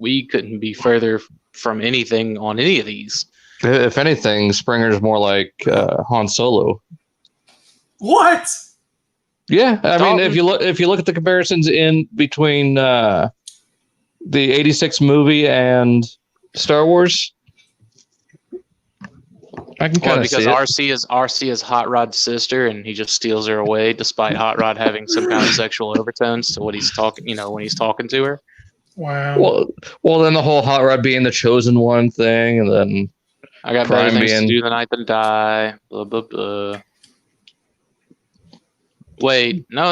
we couldn't be further from anything on any of these. If anything, Springer's more like Han Solo. What? Yeah, I mean, Dalton. if you look at the comparisons in between the '86 movie and Star Wars, I can kind of see because RC is Hot Rod's sister, and he just steals her away, despite Hot Rod having some kind of sexual overtones to what he's talking. When he's talking to her. Wow. Well, then the whole Hot Rod being the chosen one thing, and then I got better things to do tonight than die. Blah blah blah. Wait, no,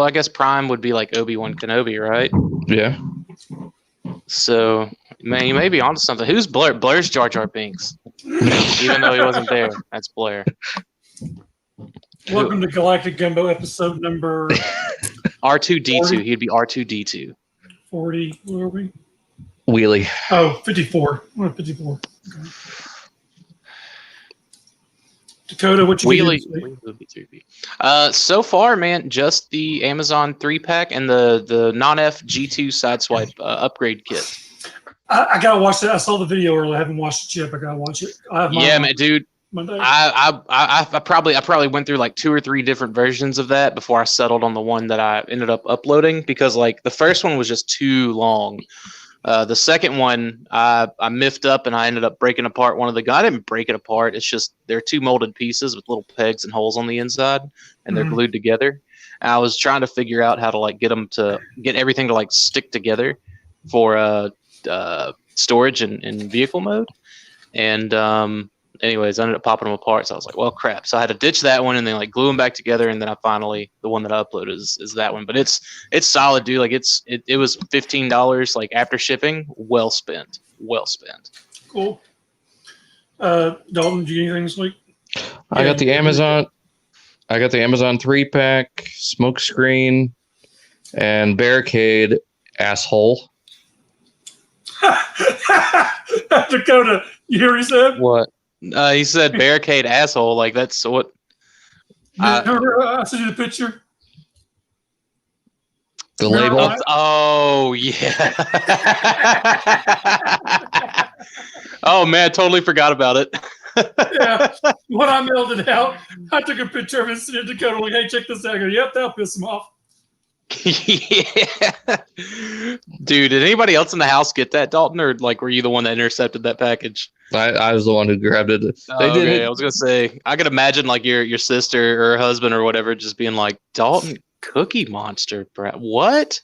I guess Prime would be like Obi-Wan Kenobi, right? Yeah. So, man, you may be onto something. Who's Blair? Blair's Jar Jar Binks. Even though he wasn't there, that's Blair. Welcome to Galactic Gumbo episode number R2D2. 40? He'd be R2D2. 40. Where are we? Wheelie. Oh, 54. We're at 54. Okay. Dakota, what you Wheelie. So far, man, just the Amazon 3-pack and the non-F G2 sideswipe upgrade kit. I gotta watch that. I saw the video earlier. I haven't watched it yet. But I gotta watch it. Yeah, man, dude. Monday. I probably went through like 2 or 3 different versions of that before I settled on the one that I ended up uploading, because like the first one was just too long. The second one, I miffed up and I ended up breaking apart one of the guys. I didn't break it apart. It's just they're 2 molded pieces with little pegs and holes on the inside, and they're glued together. And I was trying to figure out how to like get everything to like stick together for storage and vehicle mode. And anyways, I ended up popping them apart. So I was like, well, crap. So I had to ditch that one and then like glue them back together. And then the one that I uploaded is that one. But it's solid, dude. Like it was $15 like after shipping. Well spent. Cool. Dalton, do you need anything this week? I got the Amazon 3-pack, smoke screen, and barricade asshole. Dakota, you hear what he said? What? He said barricade asshole. Like that's what. I sent you the picture. The label. Oh yeah. Oh man, totally forgot about it. Yeah. When I mailed it out, I took a picture of it and sent it to Dakota. Like, hey, check this out. I go, yep, that'll piss him off. Yeah. Dude, did anybody else in the house get that, Dalton, or like were you the one that intercepted that package? I was the one who grabbed it. Okay. I was gonna say I could imagine like your sister or husband or whatever just being like, Dalton, Cookie Monster, bro. What?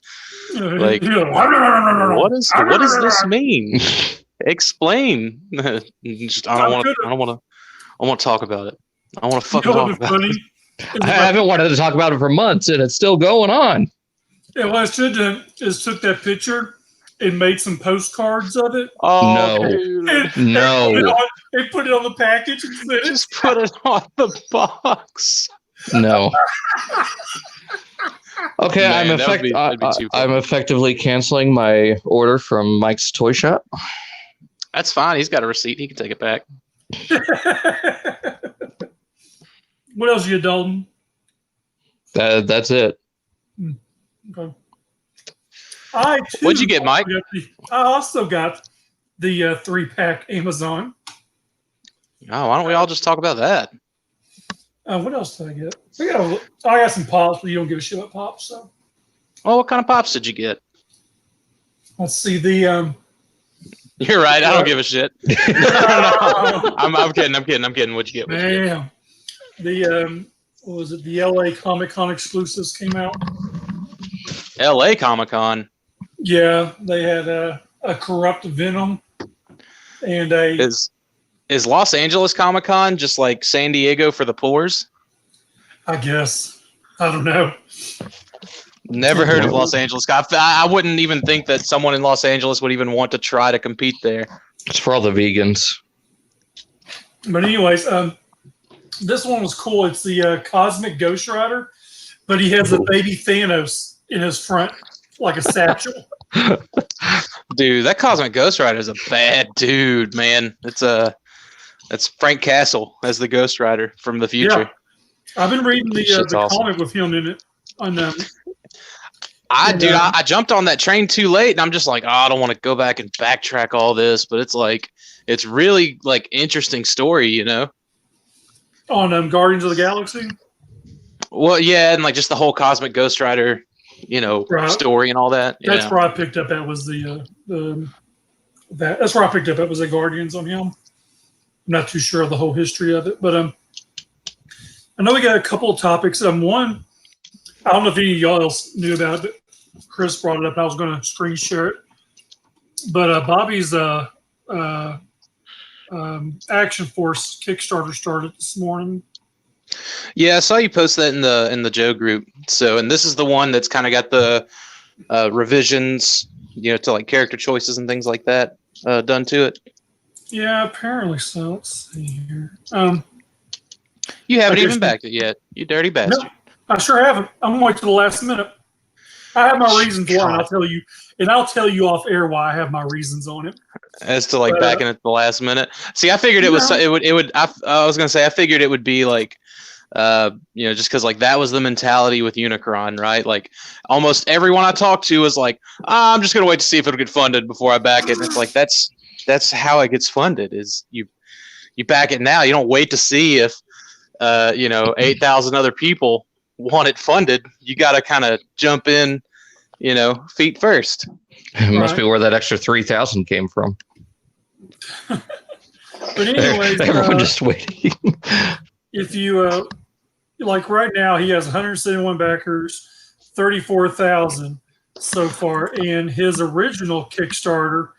Like what does this mean? Explain. I don't want to talk about it. I want to fucking talk about it. I haven't wanted to talk about it for months, and it's still going on. Yeah, what I should have done is took that picture and made some postcards of it. Oh, no. And put it on the package and said, just put it on the box. No. Okay, Man, I'm effectively canceling my order from Mike's Toy Shop. That's fine. He's got a receipt. He can take it back. What else you get, Dalton? That's it. Okay. What'd you get, Mike? I also got the 3-pack Amazon. Oh, why don't we all just talk about that? What else did I get? I got some pops, but you don't give a shit about pops. So. Well, what kind of pops did you get? Let's see the. You're right. I don't give a shit. No. I'm kidding. What'd you get? Damn. The what was it? The LA Comic-Con exclusives came out. LA Comic-Con. Yeah, they had a corrupt Venom and Is Los Angeles Comic-Con just like San Diego for the poors? I guess. I don't know. Never heard of Los Angeles. I wouldn't even think that someone in Los Angeles would even want to try to compete there. It's for all the vegans. But anyways, this one was cool. It's the Cosmic Ghost Rider, but he has a baby Thanos in his front like a satchel. Dude, that Cosmic Ghost Rider is a bad dude, man. That's Frank Castle as the Ghost Rider from the future. Yeah. I've been reading the awesome. comic with him in it. I jumped on that train too late, and I'm just like, oh, I don't want to go back and backtrack all this, but it's really like interesting story, you know. On Guardians of the Galaxy. Well, yeah, and like just the whole Cosmic Ghost Rider, you know, story and all that. That's where I picked up. That was that's where I picked up. It was the Guardians on him. I'm not too sure of the whole history of it, but I know we got a couple of topics. One, I don't know if any of y'all else knew about it, but Chris brought it up. I was going to screen share it, but Bobby's Action Force Kickstarter started this morning. Yeah, I saw you post that in the Joe group. So, and this is the one that's kind of got the revisions, you know, to like character choices and things like that done to it. Yeah, apparently so. Let's see here. You haven't even backed it yet, you dirty bastard. No, I sure haven't. I'm going to wait to the last minute. I have my reasons why, and I'll tell you off air why I have my reasons on it. As to like backing at the last minute. See, I figured it was I was gonna say I figured it would be like you know, just because like that was the mentality with Unicron, right? Like almost everyone I talked to was like, I'm just gonna wait to see if it'll get funded before I back it. And it's like that's how it gets funded. Is you back it now. You don't wait to see if you know 8,000 other people want it funded. You got to kind of jump in, you know, feet first. It must be where that extra 3,000 came from. But anyways, everyone just waiting. If you like right now, he has 171 backers, 34,000 so far, and his original Kickstarter,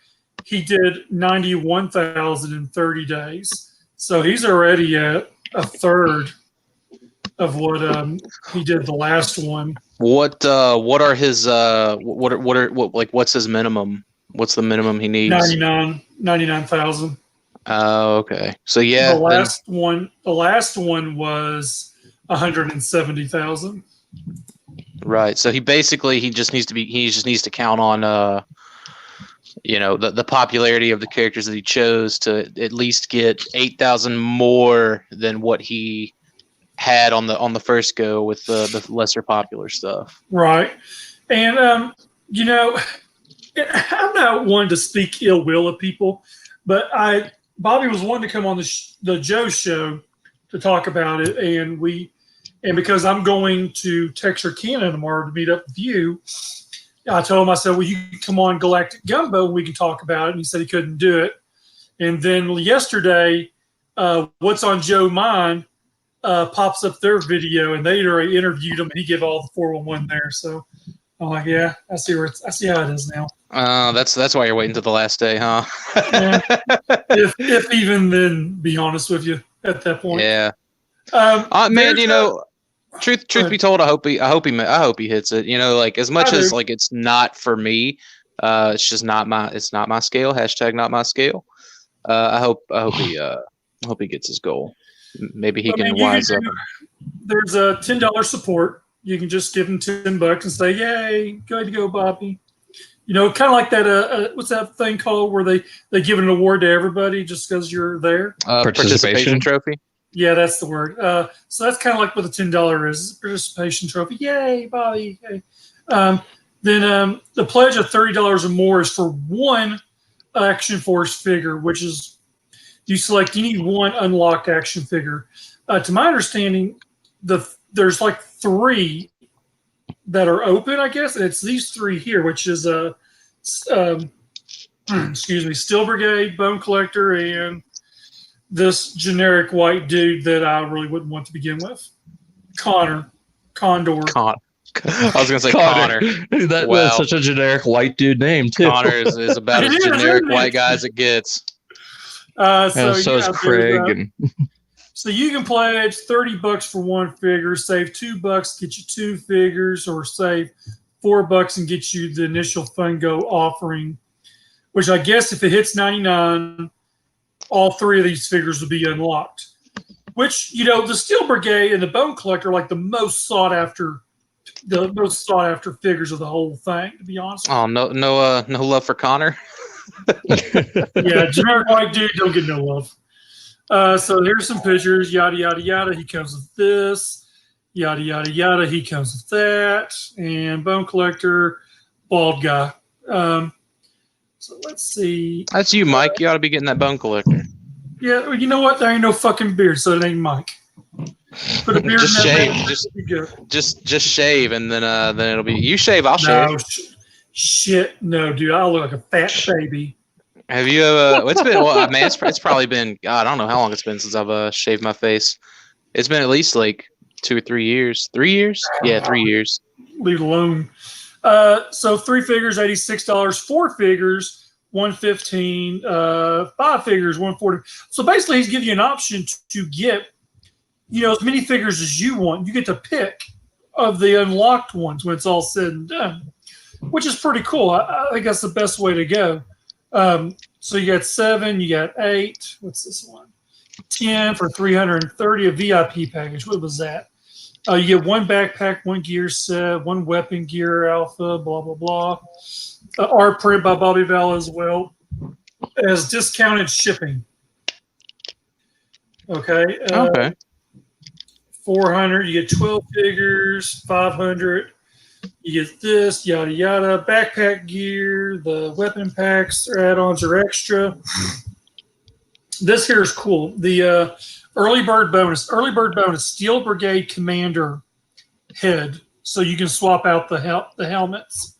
he did 91,000 in 30 days. So he's already at a third of what he did the last one. What are his what's his minimum? What's the minimum he needs? 99,000. Oh, okay. So yeah, the last one was 170,000. Right. So he just needs to count on you know, the popularity of the characters that he chose to at least get 8,000 more than what he had on the first go with the lesser popular stuff. Right. And you know, I'm not one to speak ill will of people, but Bobby was wanting to come on the Joe show to talk about it, and because I'm going to Texarkana tomorrow to meet up with you, I told him, I said, well, you can come on Galactic Gumbo and we can talk about it. And he said he couldn't do it. And then yesterday, What's on Joe Mind pops up their video, and they already interviewed him, and he gave all the 411 there. So I'm like, yeah, I see how it is now. That's why you're waiting to the last day, huh? Yeah. if even then, be honest with you at that point. Yeah. Man, you know, truth be told, I hope he hits it. You know, like as much as like it's not for me, it's just not my scale. # not my scale. I hope he gets his goal. Maybe he can wise up. There's a $10 support. You can just give him $10 and say, "Yay, good to go, Bobby." You know, kind of like that. What's that thing called where they give an award to everybody just because you're there? Participation trophy. Yeah, that's the word. So that's kind of like what the $10 is, participation trophy. Yay, Bobby! Yay. Then the pledge of $30 or more is for one Action Force figure, which is you need one unlocked action figure. To my understanding, there's like 3 that are open, I guess, and it's these 3 here, which is Steel Brigade, Bone Collector, and this generic white dude that I really wouldn't want to begin with, Condor. I was gonna say Connor. That's such a generic white dude name too. Connor is about as generic white guy as it gets. So is Craig. So you can pledge $30 for one figure, save $2, get you 2 figures, or save $4 and get you the initial Fungo offering. Which I guess if it hits 99, all 3 of these figures will be unlocked. Which, you know, the Steel Brigade and the Bone Collector are like the most sought after figures of the whole thing, to be honest. Oh, no love for Connor. Yeah, generic white dude don't get no love. So here's some pictures, yada yada yada. He comes with this. yada yada yada. He comes with that, and Bone Collector, bald guy. So let's see. That's you, Mike. You ought to be getting that Bone Collector. Yeah, you know what? There ain't no fucking beard, so it ain't Mike. Put a beard Just in that shave. man, Just shave, and then it'll be. You shave, I'll shave. no shit, no, dude. I look like a fat baby. Have you ever? It's been. Well, man, it's probably been. God, I don't know how long it's been since I've shaved my face. It's been at least like 2 or 3 years. 3 years? Yeah, 3 years. Leave it alone. So 3 figures, $86. 4 figures, $115. 5 figures, $140. So basically, he's giving you an option to get, as many figures as you want. You get to pick of the unlocked ones when it's all said and done, which is pretty cool. I think that's the best way to go. So you got 7, you got 8. What's this one? 10 for $330. A VIP package. What was that? You get 1 backpack, 1 gear set, 1 weapon gear alpha, blah blah blah. Art print by Bobby Val as well as discounted shipping. Okay. Okay. 400. You get 12 figures. 500. You get this, yada yada. Backpack gear, the weapon packs, or add-ons are extra. This here is cool. The early bird bonus. Early bird bonus. Steel Brigade Commander head, so you can swap out the helmets.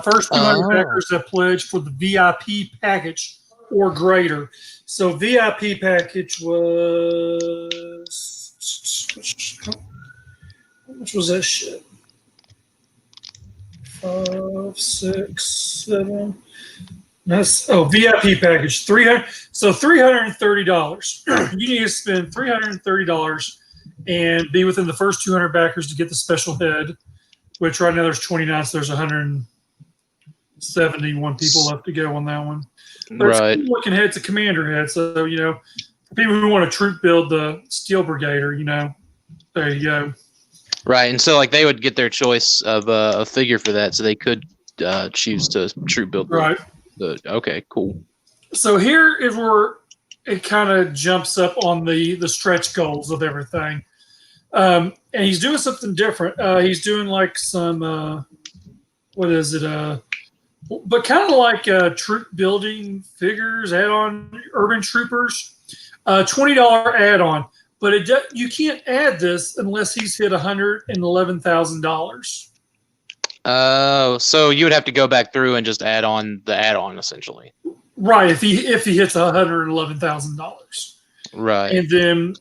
First 200 backers that pledge for the VIP package or greater. So VIP package was how much was that shit? 5, 6, 7. That's VIP package 300. So $330. You need to spend $330 and be within the first 200 backers to get the special head. Which right now there's 29, so there's 171 people left to go on that one. But Right. it's cool looking head. It's a commander head, so for people who want to troop build the Steel Brigader, there you go. Right, and so like they would get their choice of a figure for that, so they could choose to troop build. Right. Okay, cool. So here is where it kind of jumps up on the stretch goals of everything, and he's doing something different. He's doing like some what is it? But kind of like troop building figures, add-on urban troopers, $20 add-on. But you can't add this unless he's hit $111,000. So you would have to go back through and just add on the add-on essentially. Right, if he hits $111,000. Right. And then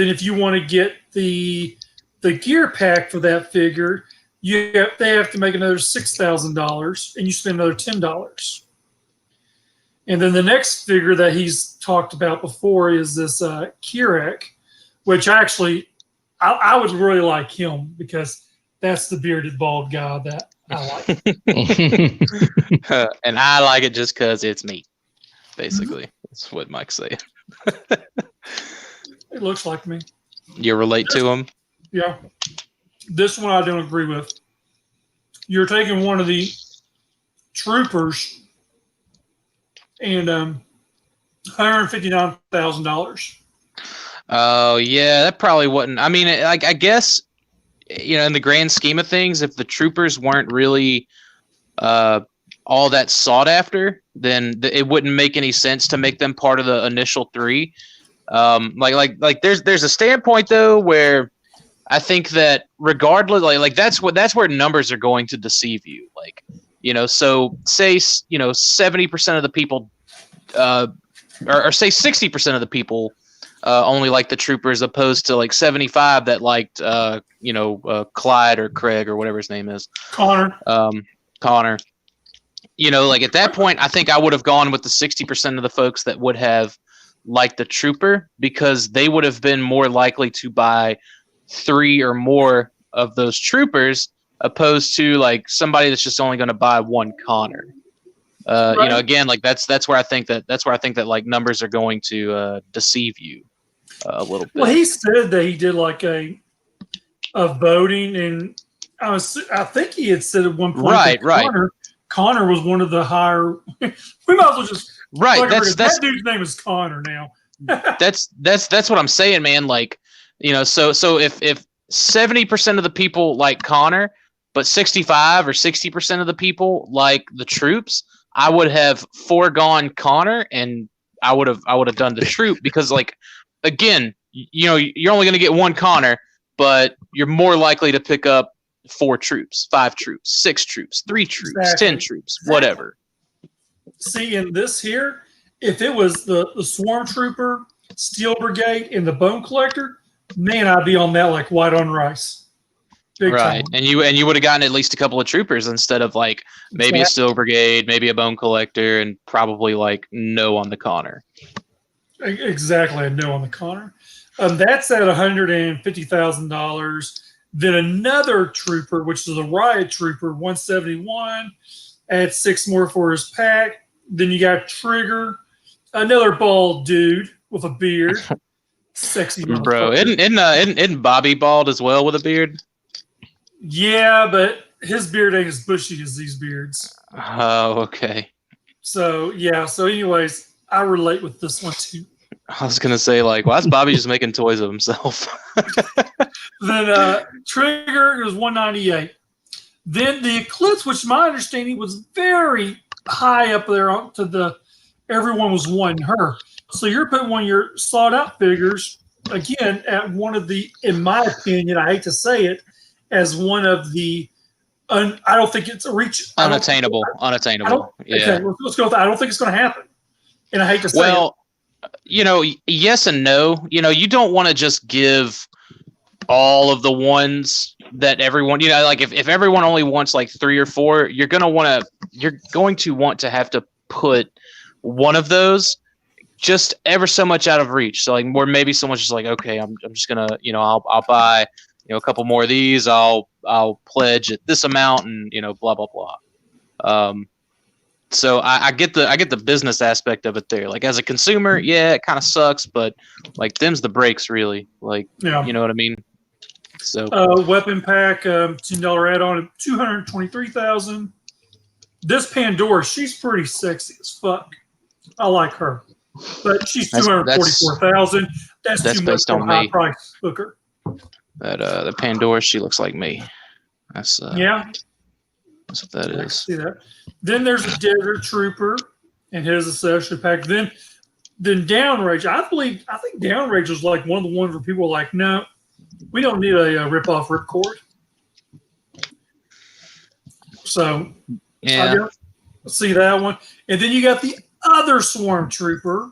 if you want to get the gear pack for that figure, they have to make another $6,000, and you spend another $10. And then the next figure that he's talked about before is this Kirek, which actually I would really like him because that's the bearded bald guy that I like. And I like it just because it's me. Basically, that's what Mike's saying. It looks like me. You relate to him? Yeah. This one I don't agree with. You're taking one of the troopers and $159,000. Oh yeah, that probably wouldn't. I mean, I guess in the grand scheme of things, if the troopers weren't really all that sought after, then it wouldn't make any sense to make them part of the initial 3. Like there's a standpoint though where I think that regardless, like that's where numbers are going to deceive you. Like, so say 70% of the people, or say 60% of the people only like the troopers, opposed to like 75 that liked Clyde or Craig or whatever his name is, Connor. Like at that point, I think I would have gone with the 60% of the folks that would have liked the trooper, because they would have been more likely to buy 3 or more of those troopers, opposed to like somebody that's just only going to buy 1 Connor. Right. Again, like that's where I think that like numbers are going to deceive you a little bit. Well, he said that he did like a voting, and I think he had said at one point, right. Connor was one of the higher. We might as well just that dude's name is Connor now. that's what I'm saying, man. Like, so if 70% of the people like Connor, but 65 or 60% of the people like the troops, I would have foregone Connor and I would have done the troop because like again, you're only going to get one Connor, but you're more likely to pick up 4 troops, 5 troops, 6 troops, 3 troops, Exactly. 10 troops, whatever. See, in this here, if it was the Swarm Trooper, Steel Brigade, and the Bone Collector, man, I'd be on that like white on rice. Big Right. time. And you would have gotten at least a couple of troopers instead of like maybe a Steel Brigade, maybe a Bone Collector, and probably like no on the Connor. Exactly, a no on the Connor. That's at $150,000. Then another trooper, which is a Riot Trooper, 171, add 6 more for his pack. Then you got Trigger, another bald dude with a beard, sexy Bro, motherfucker. isn't Bobby bald as well with a beard? Yeah, but his beard ain't as bushy as these beards. Oh, okay. So yeah. So, anyways, I relate with this one too. I was gonna say like, why is Bobby just making toys of himself? Then Trigger was 198. Then the Eclipse, which my understanding was very high up there to the everyone was wanting her. So you're putting one of your sought out figures again at one of the, in my opinion, I hate to say it, as one of the I don't think it's a reach Unattainable. Yeah. Okay, let's go with that. I don't think it's going to happen. And I hate to say it. Yes and no. You don't want to just give all of the ones that everyone, like if everyone only wants like 3 or 4, you're going to want to have to put one of those just ever so much out of reach. So like, or maybe someone's just like, okay, I'm just gonna, I'll buy, a couple more of these. I'll pledge at this amount, and blah blah blah. So I get the business aspect of it there. Like as a consumer, yeah, it kind of sucks, but like them's the breaks really. Like, Yeah. You know what I mean? So weapon pack, $10 add-on, 223,000. This Pandora, she's pretty sexy as fuck. I like her, but she's 244,000. That's too much based on for a high me. price hooker. That the Pandora, she looks like me. That's Yeah, that's what that I can is. see that. Then there's a Desert Trooper and his accessory pack. Then Downrage. I think Downrage was like one of the ones where people were like, no, we don't need a rip-off ripcord. So Yeah. I see that one. And then you got the other Swarm Trooper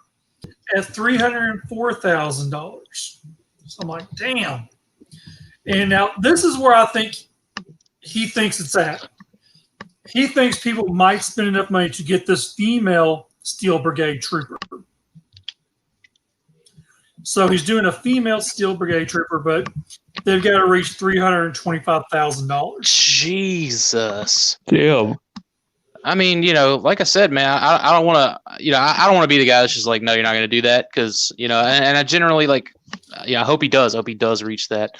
at $304,000. So I'm like, damn. And now this is where I think he thinks it's at. He thinks people might spend enough money to get this female Steel Brigade Trooper. So he's doing a female Steel Brigade Trooper, but they've got to reach $325,000. Jesus. Damn. I mean, like I said, man, I don't want to, I don't want to be the guy that's just like, no, you're not going to do that, because, and I generally like, I hope he does. I hope he does reach that.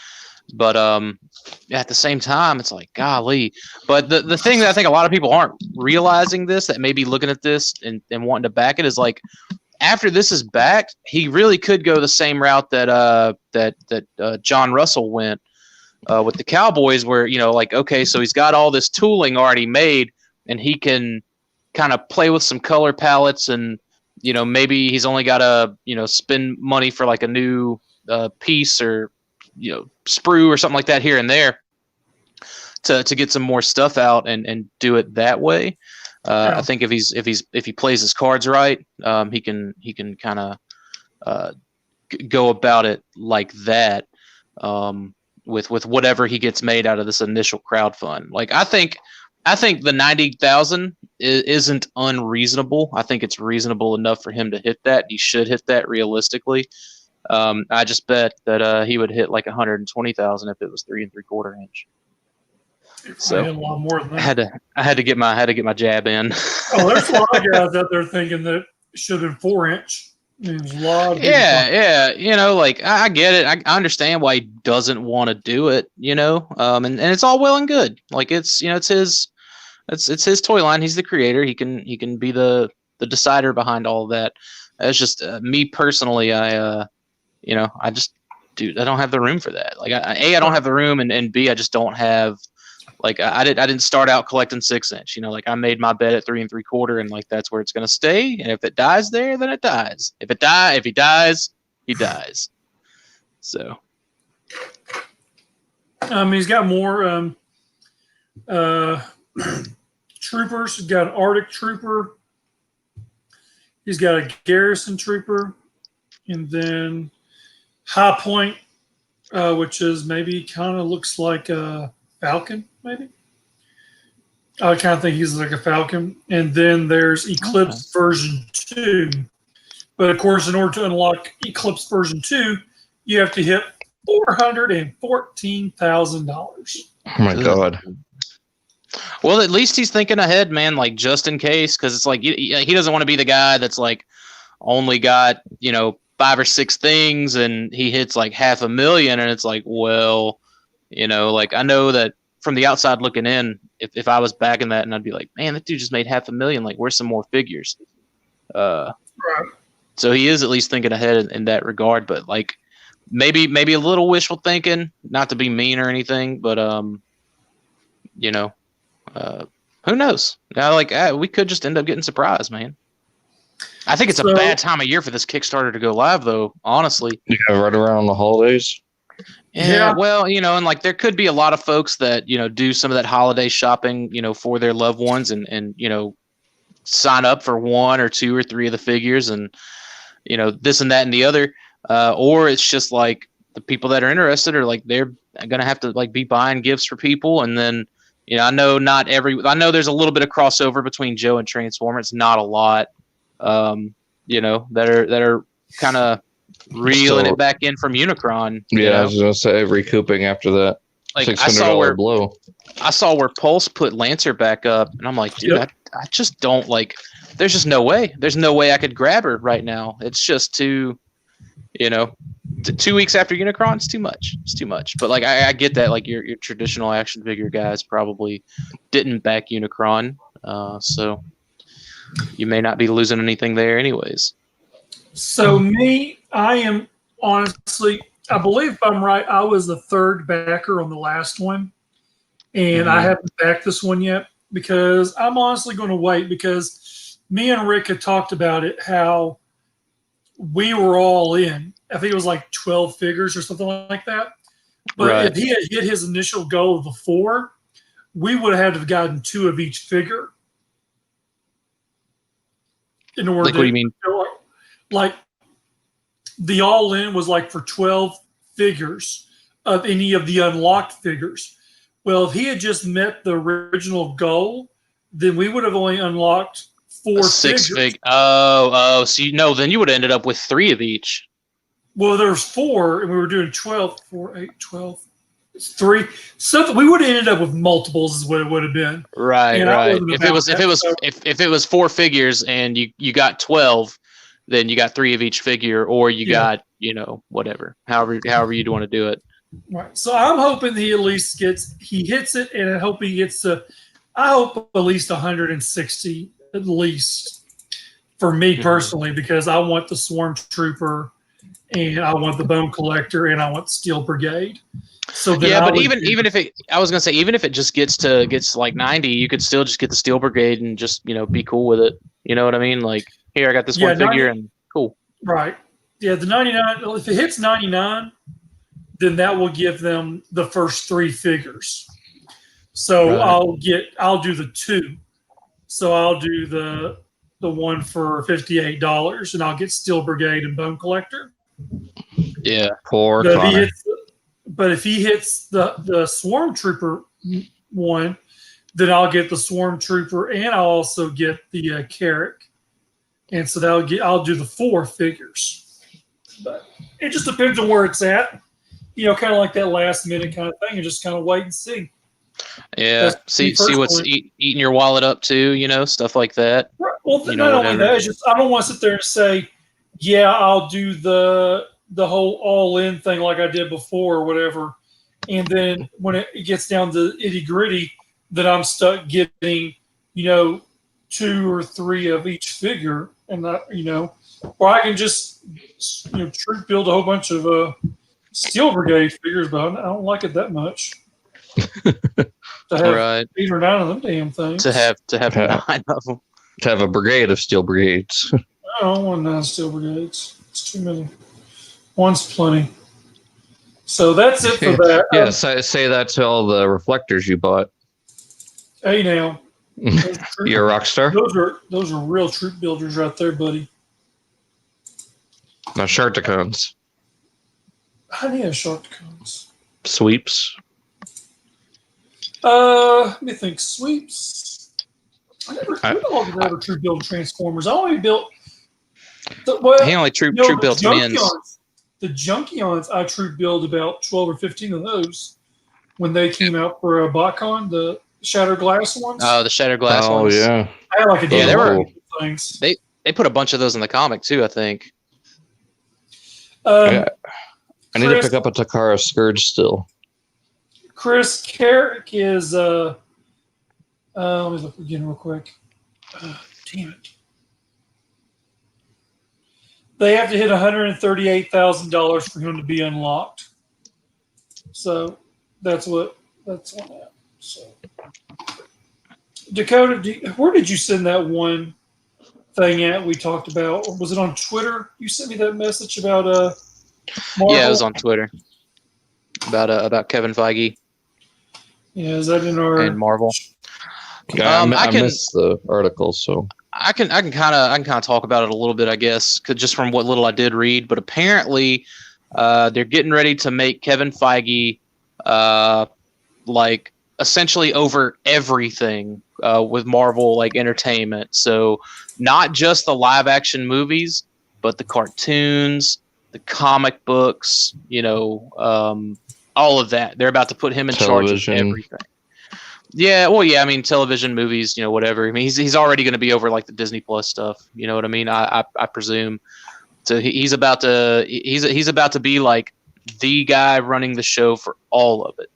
But at the same time, it's like, golly. But the thing that I think a lot of people aren't realizing this, that may be looking at this and wanting to back it, is like, after this is backed, he really could go the same route that John Russell went with the Cowboys, where, like, okay, so he's got all this tooling already made, and he can kind of play with some color palettes, and maybe he's only got to spend money for like a new piece, or sprue or something like that here and there to get some more stuff out and do it that way. I think if he plays his cards right, he can kind of go about it like that, with whatever he gets made out of this initial crowdfund. Like I think the 90,000 isn't unreasonable. I think it's reasonable enough for him to hit that. He should hit that realistically. I just bet that he would hit like 120,000 if it was 3 3/4 inch. So a lot more than that. I had to get my jab in. Oh, there's a lot of guys out there thinking that it should have been 4-inch. There's a lot of Yeah. Like I get it. I understand why he doesn't want to do it. And it's all well and good. Like it's it's his toy line. He's the creator. He can be the decider behind all of that. It's just me personally. I dude, I don't have the room for that. Like, I don't have the room, and B, I just don't have. Like, I didn't start out collecting 6-inch. You know, like I made my bed at 3 3/4, and like that's where it's gonna stay. And if it dies there, then it dies. If he dies, he dies. So, he's got more troopers. He's got an Arctic trooper. He's got a garrison trooper, and then High Point, which is maybe kind of looks like a Falcon, maybe. I kind of think he's like a Falcon. And then there's Eclipse version 2. But of course, in order to unlock Eclipse version 2, you have to hit $414,000. Oh my God. Well, at least he's thinking ahead, man, like just in case, because it's like he doesn't want to be the guy that's like only got, 5 or 6 things and he hits like $500,000, and it's like, well, like I know that from the outside looking in, if I was backing that, and I'd be like, man, that dude just made $500,000. Like, where's some more figures? Right. So he is at least thinking ahead in that regard, but like maybe a little wishful thinking, not to be mean or anything, but who knows? We could just end up getting surprised, man. I think it's a bad time of year for this Kickstarter to go live, though, honestly. Yeah, right around the holidays. Yeah, well, and like there could be a lot of folks that, do some of that holiday shopping, for their loved ones and sign up for 1 or 2 or 3 of the figures and, this and that and the other. Or it's just like the people that are interested are like, they're going to have to like be buying gifts for people. And then, I know there's a little bit of crossover between Joe and Transformer. It's not a lot, that are kind of reeling it back in from Unicron. Yeah, I was going to say recouping after that. Like $600 blow. I saw where Pulse put Lancer back up, and I'm like, dude, I just don't like. There's just no way. There's no way I could grab her right now. It's just too, 2 weeks after Unicron, it's too much. It's too much. But like, I get that. Like your traditional action figure guys probably didn't back Unicron, so you may not be losing anything there, anyways. So I am honestly, I believe if I'm right, I was the 3rd backer on the last one, and I haven't backed this one yet because I'm honestly going to wait because me and Rick had talked about it, how we were all in. I think it was like 12 figures or something like that. But if he had hit his initial goal of the 4, we would have had to have gotten 2 of each figure. In order like, what do you mean? Like the all-in was like for 12 figures of any of the unlocked figures. Well, if he had just met the original goal, then we would have only unlocked 4 6 figures. Oh, so then you would have ended up with 3 of each. Well, there's 4, and we were doing 12, 4, 8, 12. It's 3. So we would have ended up with multiples, is what it would have been. Right. If it was 4 figures and you got 12, then you got 3 of each figure, or you got whatever, however you'd want to do it. Right. So I'm hoping he at least hits it, and I hope he gets I hope at least 160 at least for me personally, because I want the Swarm Trooper, and I want the Bone Collector, and I want the Steel Brigade. So but even if it just gets like 90, you could still just get the Steel Brigade and just be cool with it. You know what I mean? Like, here, I got this one figure, and cool. Right. Yeah, the 99. If it hits 99, then that will give them the first 3 figures. So I'll do the 2. So I'll do the one for $58, and I'll get Steel Brigade and Bone Collector. Yeah, poor. But if he hits the Swarm Trooper one, then I'll get the Swarm Trooper, and I'll also get the Carrick, and so I'll do the 4 figures. But it just depends on where it's at, kind of like that last minute kind of thing, and just kind of wait and see. Yeah, see what's eating your wallet up too, stuff like that. Right. Well, not only that, it's just I don't want to sit there and say, yeah, I'll do the whole all-in thing like I did before or whatever, and then when it gets down to itty-gritty, then I'm stuck getting, 2 or 3 of each figure, and or I can just, troop build a whole bunch of Steel Brigade figures, but I don't like it that much. To have Right. 8 or 9 of them damn things. To have Yeah. 9 of them. To have a brigade of steel brigades. I don't want 9 Steel Brigades. It's too many. One's plenty. So that's it for that. Yeah, say that to all the reflectors you bought. Hey now, You're a rock star? those are real troop builders right there, buddy. No, Sharkticons. I need a Sharkticons. Sweeps. Let me think. Sweeps. I never troop build Transformers. I only built. He only troop built men's. The Junkions, I troop build about 12 or 15 of those when they came out for a BotCon, the Shattered Glass ones. Oh, the Shattered Glass ones. Oh, yeah. I had like a Yeah, they were things. They put a bunch of those in the comic too, I think. Yeah. I need to pick up a Takara Scourge still. Chris Carrick is let me look again real quick. Damn it. They have to hit $138,000 for him to be unlocked. So that's on that. So Dakota, where did you send that one thing at we talked about? Or was it on Twitter? You sent me that message about Marvel? Yeah, it was on Twitter. About Kevin Feige. Yeah, is that in our and Marvel? Yeah, I missed the article, so I can kind of talk about it a little bit, I guess, just from what little I did read. But apparently, they're getting ready to make Kevin Feige like essentially over everything with Marvel like entertainment. So not just the live action movies, but the cartoons, the comic books, all of that. They're about to put him in charge of everything. Yeah, well, yeah. I mean, television, movies, whatever. I mean, he's already going to be over like the Disney Plus stuff. You know what I mean? I presume. So he's about to be like the guy running the show for all of it.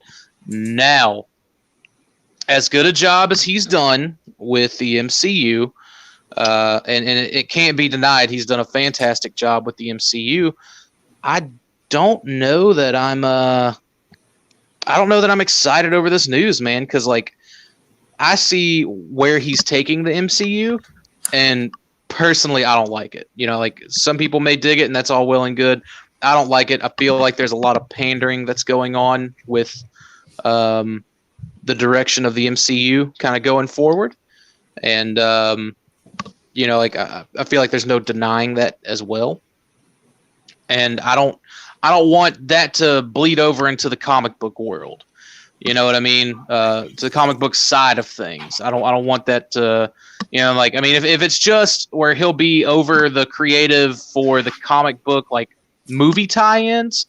Now, as good a job as he's done with the MCU, and it can't be denied, he's done a fantastic job with the MCU. I don't know that I'm excited over this news, man, because like I see where he's taking the MCU, and personally, I don't like it. Like some people may dig it, and that's all well and good. I don't like it. I feel like there's a lot of pandering that's going on with the direction of the MCU kind of going forward, and like I feel like there's no denying that as well, and I don't want that to bleed over into the comic book world. You know what I mean? To the comic book side of things. I don't want that to, like, I mean, if it's just where he'll be over the creative for the comic book, like movie tie-ins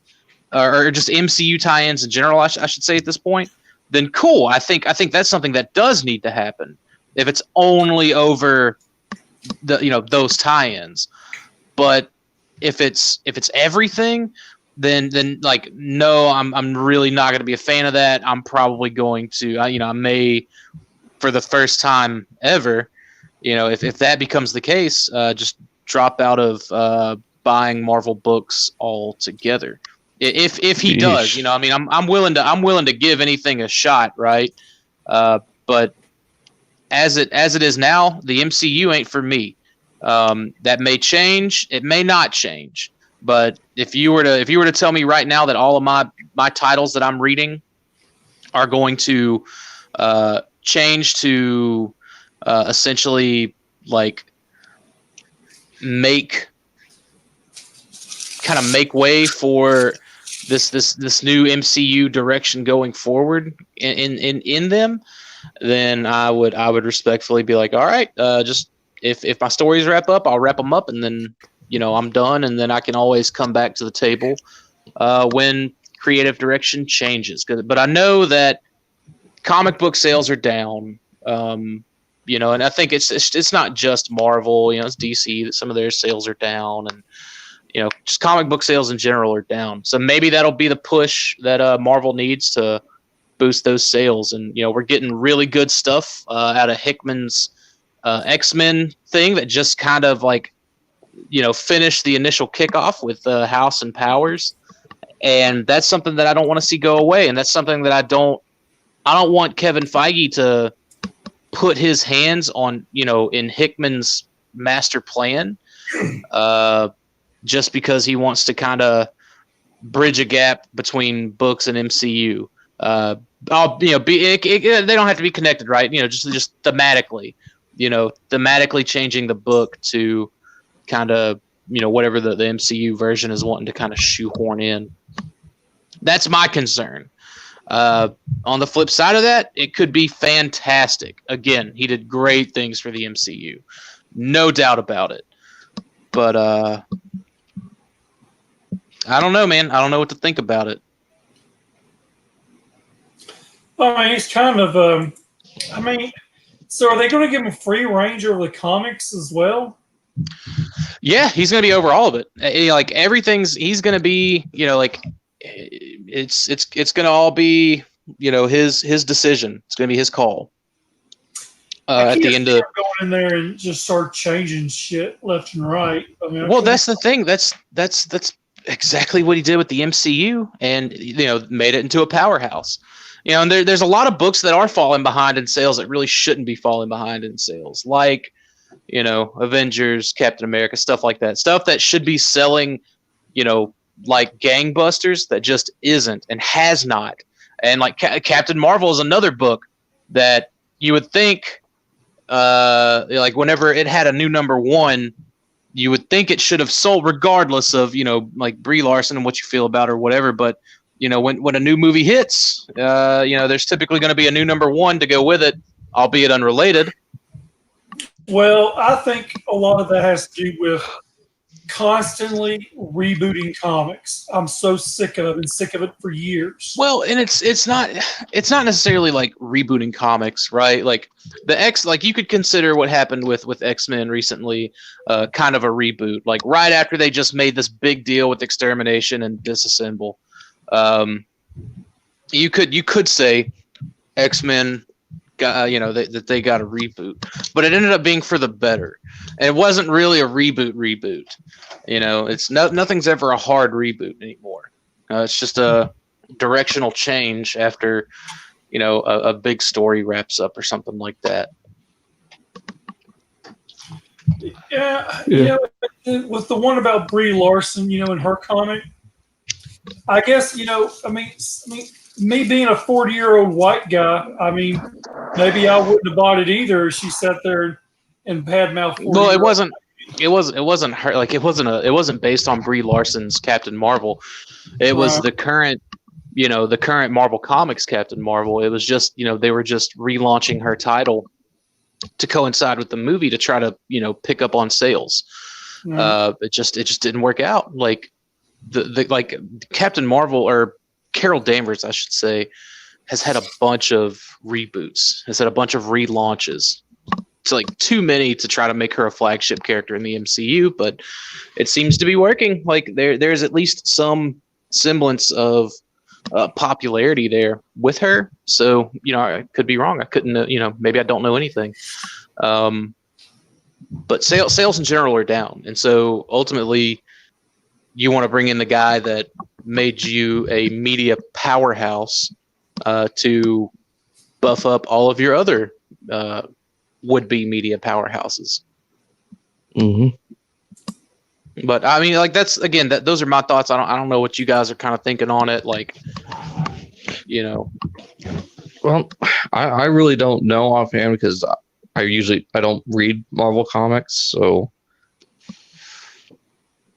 or just MCU tie-ins in general, I should say at this point, then cool. I think that's something that does need to happen. If it's only over the, those tie-ins, but if it's everything, then like, no, I'm really not going to be a fan of that. I'm probably going to, I may, for the first time ever, if that becomes the case, just drop out of buying Marvel books altogether. If he does, I mean, I'm willing to give anything a shot, right? But as it is now, the MCU ain't for me. That may change. It may not change. But if you were to tell me right now that all of my titles that I'm reading are going to change to essentially like make way for this new MCU direction going forward in them, then I would respectfully be like, all right, just if my stories wrap up, I'll wrap them up, and then I'm done, and then I can always come back to the table when creative direction changes. But I know that comic book sales are down, and I think it's not just Marvel. It's DC that some of their sales are down, and just comic book sales in general are down. So maybe that'll be the push that Marvel needs to boost those sales. And we're getting really good stuff out of Hickman's X-Men thing that just kind of like finished the initial kickoff with House and Powers, and that's something that I don't want to see go away, and that's something that I don't want Kevin Feige to put his hands on, in Hickman's master plan, just because he wants to kind of bridge a gap between books and MCU. They don't have to be connected, right? Just thematically, thematically changing the book to kind of, whatever the MCU version is wanting to kind of shoehorn in. That's my concern. On the flip side of that, it could be fantastic. Again, he did great things for the MCU. No doubt about it. But I don't know, man. I don't know what to think about it. Well, I mean, he's kind of, so are they going to give him free range over the comics as well? Yeah, he's going to be over all of it. Like he's going to be, it's going to all be, his decision. It's going to be his call. At the end of going in there and just start changing shit left and right. That's the thing. That's exactly what he did with the MCU, and made it into a powerhouse. And there's a lot of books that are falling behind in sales that really shouldn't be falling behind in sales, like Avengers, Captain America, stuff like that. Stuff that should be selling, like gangbusters, that just isn't and has not. And like Captain Marvel is another book that you would think, like whenever it had a new #1, you would think it should have sold regardless of, like Brie Larson and what you feel about her or whatever. But, when a new movie hits, there's typically going to be a new #1 to go with it, albeit unrelated. Well, I think a lot of that has to do with constantly rebooting comics. I'm so sick of it. I've been sick of it for years. Well, and it's not necessarily like rebooting comics, right? Like like you could consider what happened with X-Men recently, kind of a reboot. Like right after they just made this big deal with Extermination and Disassemble, you could say X-Men that they got a reboot, but it ended up being for the better. And it wasn't really a reboot. It's nothing's ever a hard reboot anymore. It's just a directional change after, a big story wraps up or something like that. Yeah. With the one about Brie Larson, in her comic, I guess, me being a 40-year-old white guy, maybe I wouldn't have bought it either. She sat there and badmouthed. Well, it wasn't her. Like it wasn't based on Brie Larson's Captain Marvel. It was the current Marvel Comics Captain Marvel. It was just, they were just relaunching her title to coincide with the movie to try to, pick up on sales. It just didn't work out. Like like Captain Marvel, or Carol Danvers, I should say, has had a bunch of reboots, has had a bunch of relaunches. It's like too many to try to make her a flagship character in the MCU, but it seems to be working. Like there's at least some semblance of popularity there with her. So, I could be wrong. I couldn't, maybe I don't know anything. But sales in general are down. And so ultimately you want to bring in the guy that made you a media powerhouse to buff up all of your other would-be media powerhouses. Mm-hmm. But like that's, again, those are my thoughts. I don't know what you guys are kind of thinking on it. Like, Well, I really don't know offhand because I don't read Marvel comics, so.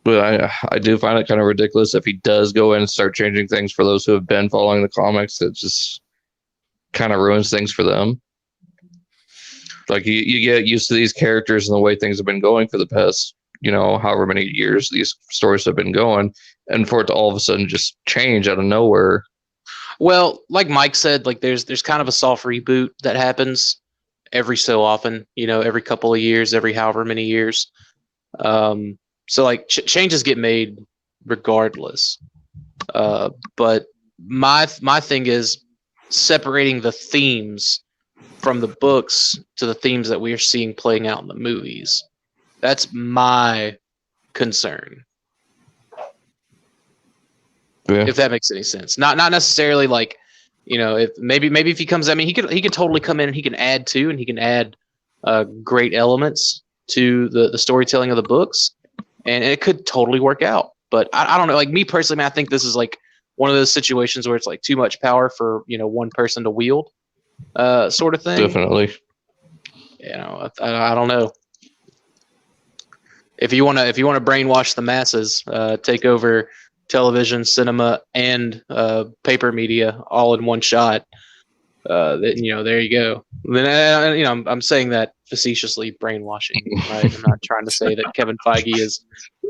But I do find it kind of ridiculous if he does go in and start changing things for those who have been following the comics. It just kind of ruins things for them. Like you get used to these characters and the way things have been going for the past, however many years these stories have been going, and for it to all of a sudden just change out of nowhere. Well, like Mike said, like there's kind of a soft reboot that happens every so often, every couple of years, every however many years. So like changes get made regardless. But my thing is separating the themes from the books to the themes that we are seeing playing out in the movies. That's my concern. Yeah. if that makes any sense. Not necessarily like, if maybe if he comes, I mean, he could totally come in and he can add to, and he can add great elements to the storytelling of the books, and it could totally work out. But I don't know, like me personally, man, I think this is like one of those situations where it's like too much power for one person to wield, sort of thing. Definitely. I don't know. If you want to brainwash the masses, take over television, cinema, and paper media all in one shot, then there you go. Then I'm saying that facetiously, brainwashing. Right? I'm not trying to say that Kevin Feige is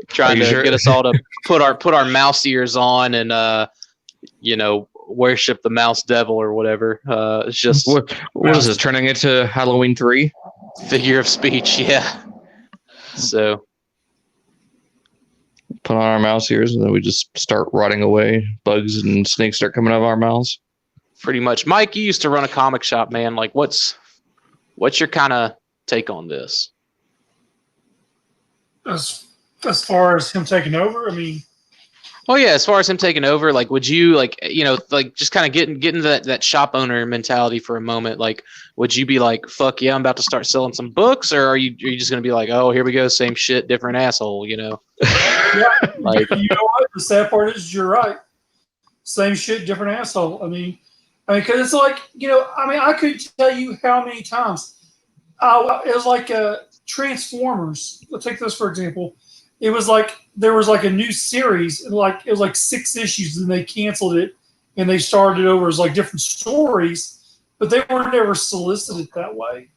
trying to get us all to put our mouse ears on and worship the mouse devil or whatever. It's just what is this turning into Halloween 3? Figure of speech, yeah. So put on our mouse ears and then we just start rotting away. Bugs and snakes start coming out of our mouths. Pretty much. Mike, you used to run a comic shop, man. Like, what's your kind of take on this? As far as him taking over, I mean. Oh yeah, as far as him taking over, like, would you just kind of get into that shop owner mentality for a moment? Like, would you be like, "Fuck yeah, I'm about to start selling some books," or are you just gonna be like, "Oh, here we go, same shit, different asshole," Yeah, like, you know what? The sad part is you're right. Same shit, different asshole. I mean, because it's like I could tell you how many times it was like Transformers. Let's take this for example. It was like there was like a new series, and it was like 6 issues, and they canceled it, and they started over as like different stories, but they were never solicited that way,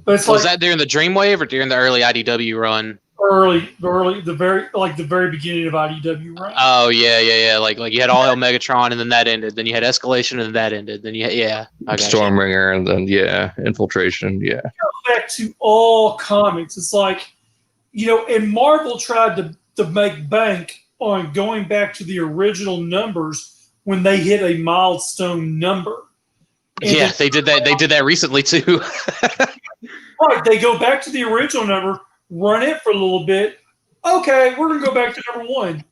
But it's was that during the Dreamwave or during the early IDW run? The very beginning of IDW run. Oh yeah. Like you had All Hail Megatron, and then that ended. Then you had Escalation, and then that ended. Then Stormbringer, and then Infiltration. Yeah. Go back to all comics. It's like. And Marvel tried to make bank on going back to the original numbers when they hit a milestone number. And yeah, they did that. They did that recently too. Right, they go back to the original number, run it for a little bit. Okay, we're gonna go back to number 1.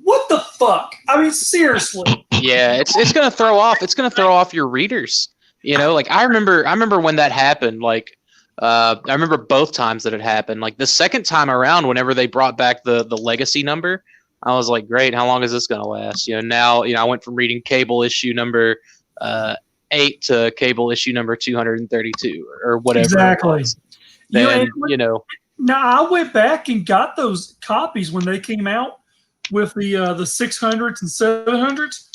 What the fuck? I mean, seriously. Yeah, it's gonna throw off. It's gonna throw off your readers. Like I remember when that happened. Like. I remember both times that it happened. Like the second time around, whenever they brought back the legacy number, I was like, great, how long is this going to last? Now, I went from reading Cable issue number 8 to Cable issue number 232 or whatever. Exactly. Then, Now, I went back and got those copies when they came out with the 600s and 700s.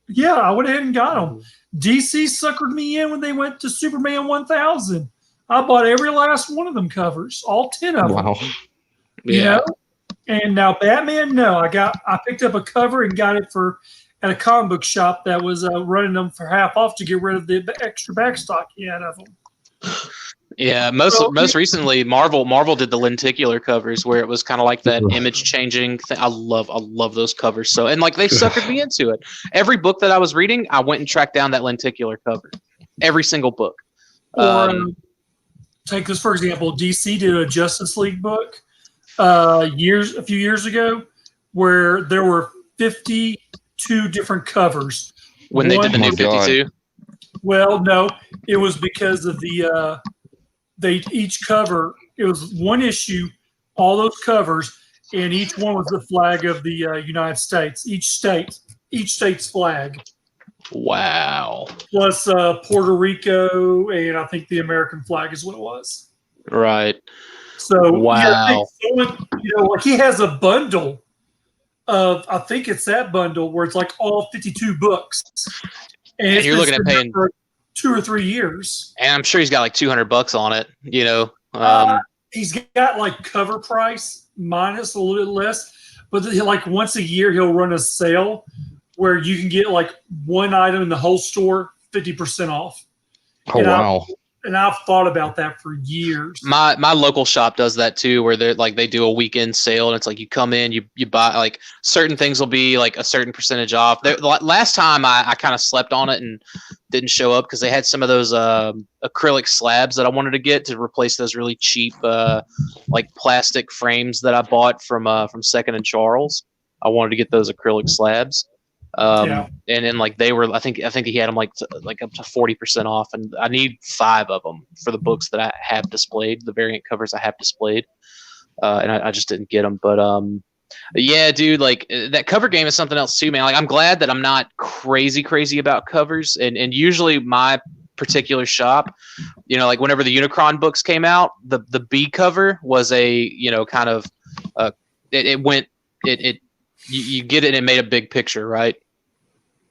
Yeah, I went ahead and got them. DC suckered me in when they went to Superman 1000. I bought every last one of them covers, all 10 of them. Wow. Yeah. And now Batman, no, I picked up a cover and got it at a comic book shop that was running them for half off to get rid of the extra backstock he had of them. Yeah, most recently, Marvel did the lenticular covers where it was kind of like that image changing thing. I love those covers. So, and like they suckered me into it. Every book that I was reading, I went and tracked down that lenticular cover. Every single book. Take this for example. DC did a Justice League book a few years ago where there were 52 different covers. When they did the new 52? Well, no, it was because of each cover, it was one issue, all those covers, and each one was the flag of the United States, each state's flag. Wow. Plus Puerto Rico, and I think the American flag is what it was. Right. So, wow. He has a bundle of, I think it's that bundle where it's like all 52 books. And you're looking at paying for 2 or 3 years. And I'm sure he's got like $200 on it, He's got like cover price minus a little bit less, but like once a year he'll run a sale where you can get like one item in the whole store 50% off. Oh, wow. And I've thought about that for years. My local shop does that too, where they do a weekend sale, and it's like you come in, you buy like certain things will be like a certain percentage off. Last time I kind of slept on it and didn't show up because they had some of those acrylic slabs that I wanted to get to replace those really cheap like plastic frames that I bought from Second and Charles. I wanted to get those acrylic slabs. Yeah. And then like they were, I think he had them like up to 40% off, and I need 5 of them for the books that I have displayed, the variant covers I have displayed, and I just didn't get them. But yeah, dude, like that cover game is something else too, man. Like I'm glad that I'm not crazy about covers, and usually my particular shop, you know, like whenever the Unicron books came out, the B cover was a, you know, kind of you get it and it made a big picture, right?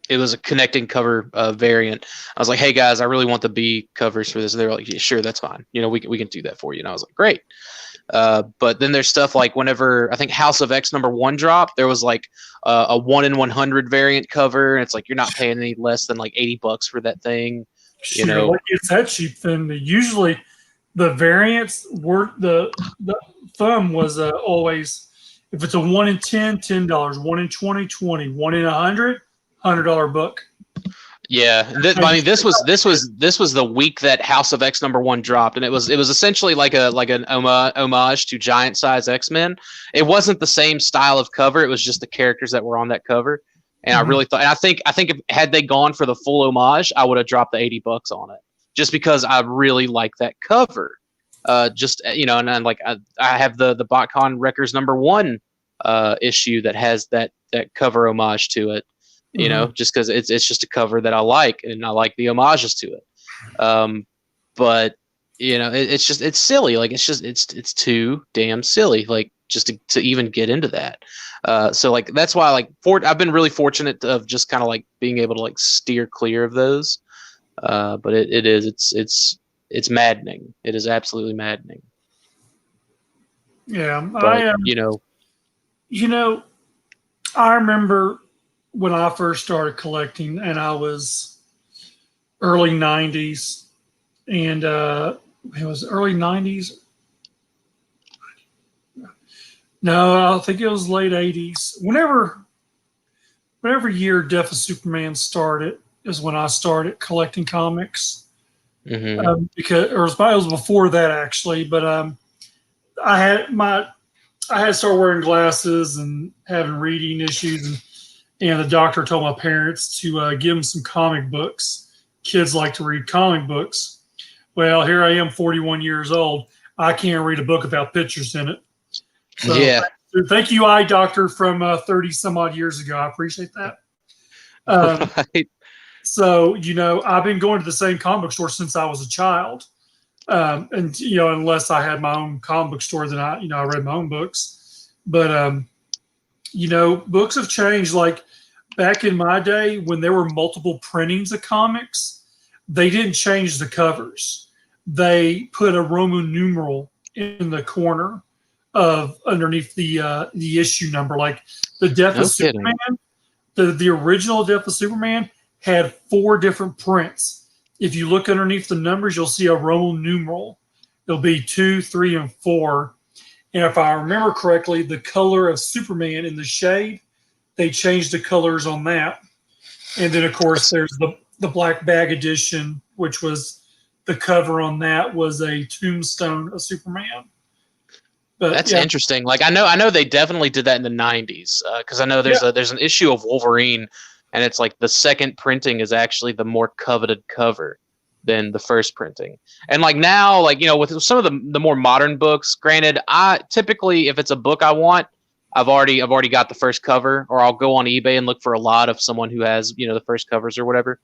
It was a connecting cover variant. I was like, hey guys, I really want the B covers for this. And they were like, yeah, sure, that's fine. You know, we can do that for you. And I was like, great. But then there's stuff like whenever I think House of X #1 dropped, there was like a 1 in 100 variant cover. And it's like, you're not paying any less than like $80 for that thing. You know, like it's that cheap then. Usually the variants were the thumb was always, if it's a 1 in 10, $10, 1 in 20, 20, 1 in 100, $100 book. Yeah, I mean, this was the week that House of X #1 dropped, and it was essentially like an homage to Giant Size X-Men. It wasn't the same style of cover; it was just the characters that were on that cover. And I really thought, and I think if had they gone for the full homage, I would have dropped the $80 on it, just because I really like that cover. Just, you know, and then like I have the BotCon Wreckers #1 issue that has that cover homage to it. You know, just because it's just a cover that I like, and I like the homages to it. But you know, it's silly. Like it's too damn silly. Like just to even get into that. So like that's why like I've been really fortunate of just kind of like being able to like steer clear of those. But it's maddening. It is absolutely maddening. Yeah, but, you know, I remember when I first started collecting, and I was early 90s, and it was early 90s. No, I think it was late 80s. Whenever year Death of Superman started is when I started collecting comics. Because it was before that actually, but I had started wearing glasses and having reading issues, and the doctor told my parents to give them some comic books. Kids like to read comic books. Well, here I am, 41 years old. I can't read a book without pictures in it. So yeah. Thank you, eye doctor from 30 some odd years ago. I appreciate that. Right. So, you know, I've been going to the same comic book store since I was a child. And, you know, unless I had my own comic book store, then I read my own books. But, you know, books have changed. Like back in my day when there were multiple printings of comics, they didn't change the covers. They put a Roman numeral in the corner of underneath the issue number. Like the Death of Superman, the original Death of Superman had 4 different prints. If you look underneath the numbers, you'll see a Roman numeral. It'll be 2, 3, and 4. And if I remember correctly, the color of Superman in the shade, they changed the colors on that. And then, of course, there's the Black Bag edition, which was the cover on that was a tombstone of Superman. But, that's interesting. Like I know they definitely did that in the 90s because I know there's an issue of Wolverine, and it's like the second printing is actually the more coveted cover than the first printing. And like now, like, you know, with some of the more modern books, granted, I typically, if it's a book I want, I've already got the first cover, or I'll go on eBay and look for a lot of someone who has, you know, the first covers or whatever.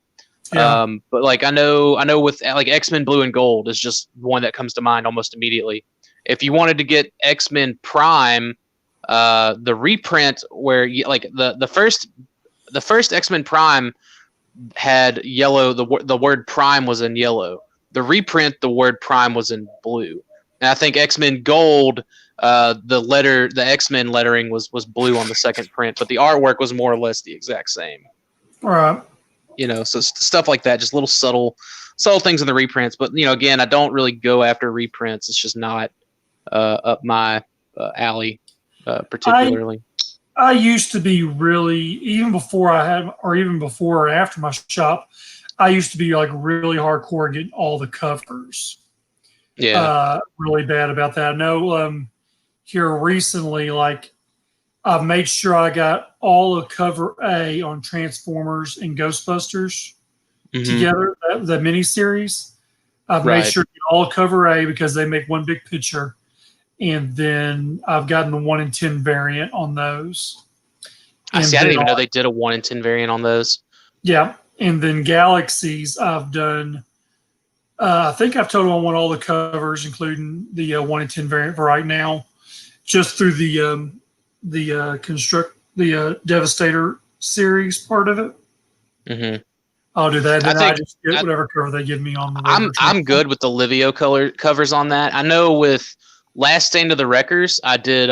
Yeah. But like I know with like X-Men Blue and Gold is just one that comes to mind almost immediately. If you wanted to get X-Men Prime, the reprint where like the first X-Men Prime had yellow. The word Prime was in yellow. The reprint, the word Prime was in blue. And I think X-Men Gold, the X-Men lettering was blue on the second print, but the artwork was more or less the exact same. All right. You know, so stuff like that, just little subtle things in the reprints. But, you know, again, I don't really go after reprints. It's just not up my alley particularly. I used to be really, even before or after my shop, I used to be like really hardcore getting all the covers. Yeah. Really bad about that. I know here recently, like I've made sure I got all of cover A on Transformers and Ghostbusters together, the miniseries. I've made Right. sure to get all cover A because they make one big picture. And then I've gotten the 1 in 10 variant on those. I And see. I didn't then even know they did a 1 in 10 variant on those. Yeah. And then Galaxies, I've done, I think I've total on all the covers, including the 1 in 10 variant for right now, just through the Devastator series part of it. Mm-hmm. I'll do that. Then I just get I- whatever cover they give me on the I'm good with the Livio color covers on that. I know with Last Stand of the Wreckers, I did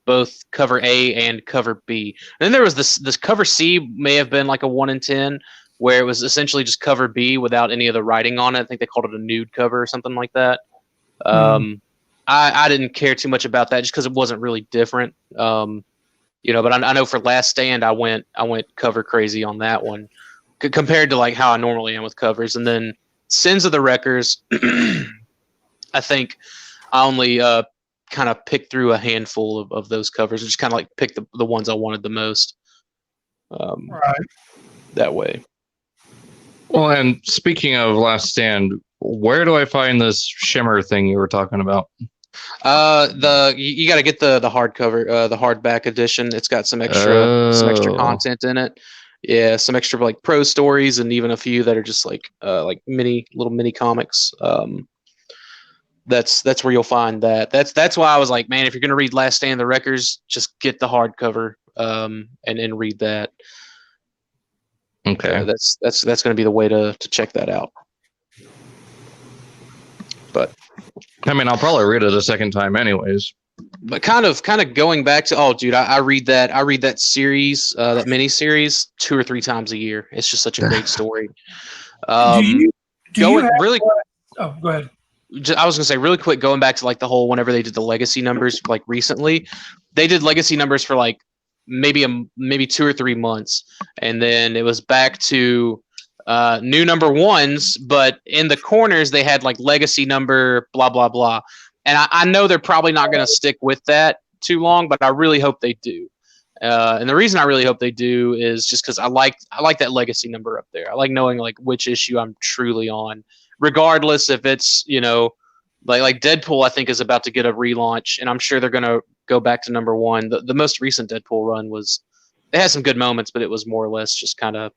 both cover A and cover B. And then there was this cover C may have been like a 1 in 10, where it was essentially just cover B without any of the writing on it. I think they called it a nude cover or something like that. I didn't care too much about that just because it wasn't really different. But I know for Last Stand, I went cover crazy on that one compared to like how I normally am with covers. And then Sins of the Wreckers, I think I only kind of picked through a handful of those covers and just kind of like picked the ones I wanted the most. Right. That way. Well, and speaking of Last Stand, where do I find this shimmer thing you were talking about? You got to get the hardcover, the hardback edition. It's got some extra content in it. Yeah, some extra like pro stories and even a few that are just like little mini comics. That's where you'll find that. That's why I was like, man, if you're gonna read Last Stand of the Wreckers, just get the hardcover and read that. Okay. That's gonna be the way to check that out. But I mean, I'll probably read it a second time anyways. But kind of going back to I read that series, that mini series 2 or 3 times a year. It's just such a great story. Do you Go ahead. I was gonna say really quick, going back to like the whole whenever they did the legacy numbers, like recently, they did legacy numbers for like maybe 2 or 3 months, and then it was back to new number ones, but in the corners they had like legacy number blah blah blah. And I know they're probably not going to stick with that too long, but I really hope they do. And the reason I really hope they do is just because I like that legacy number up there. I like knowing like which issue I'm truly on, regardless if it's like Deadpool. I think is about to get a relaunch, and I'm sure they're going to go back to number 1. The most recent Deadpool run it had some good moments, but it was more or less just kind of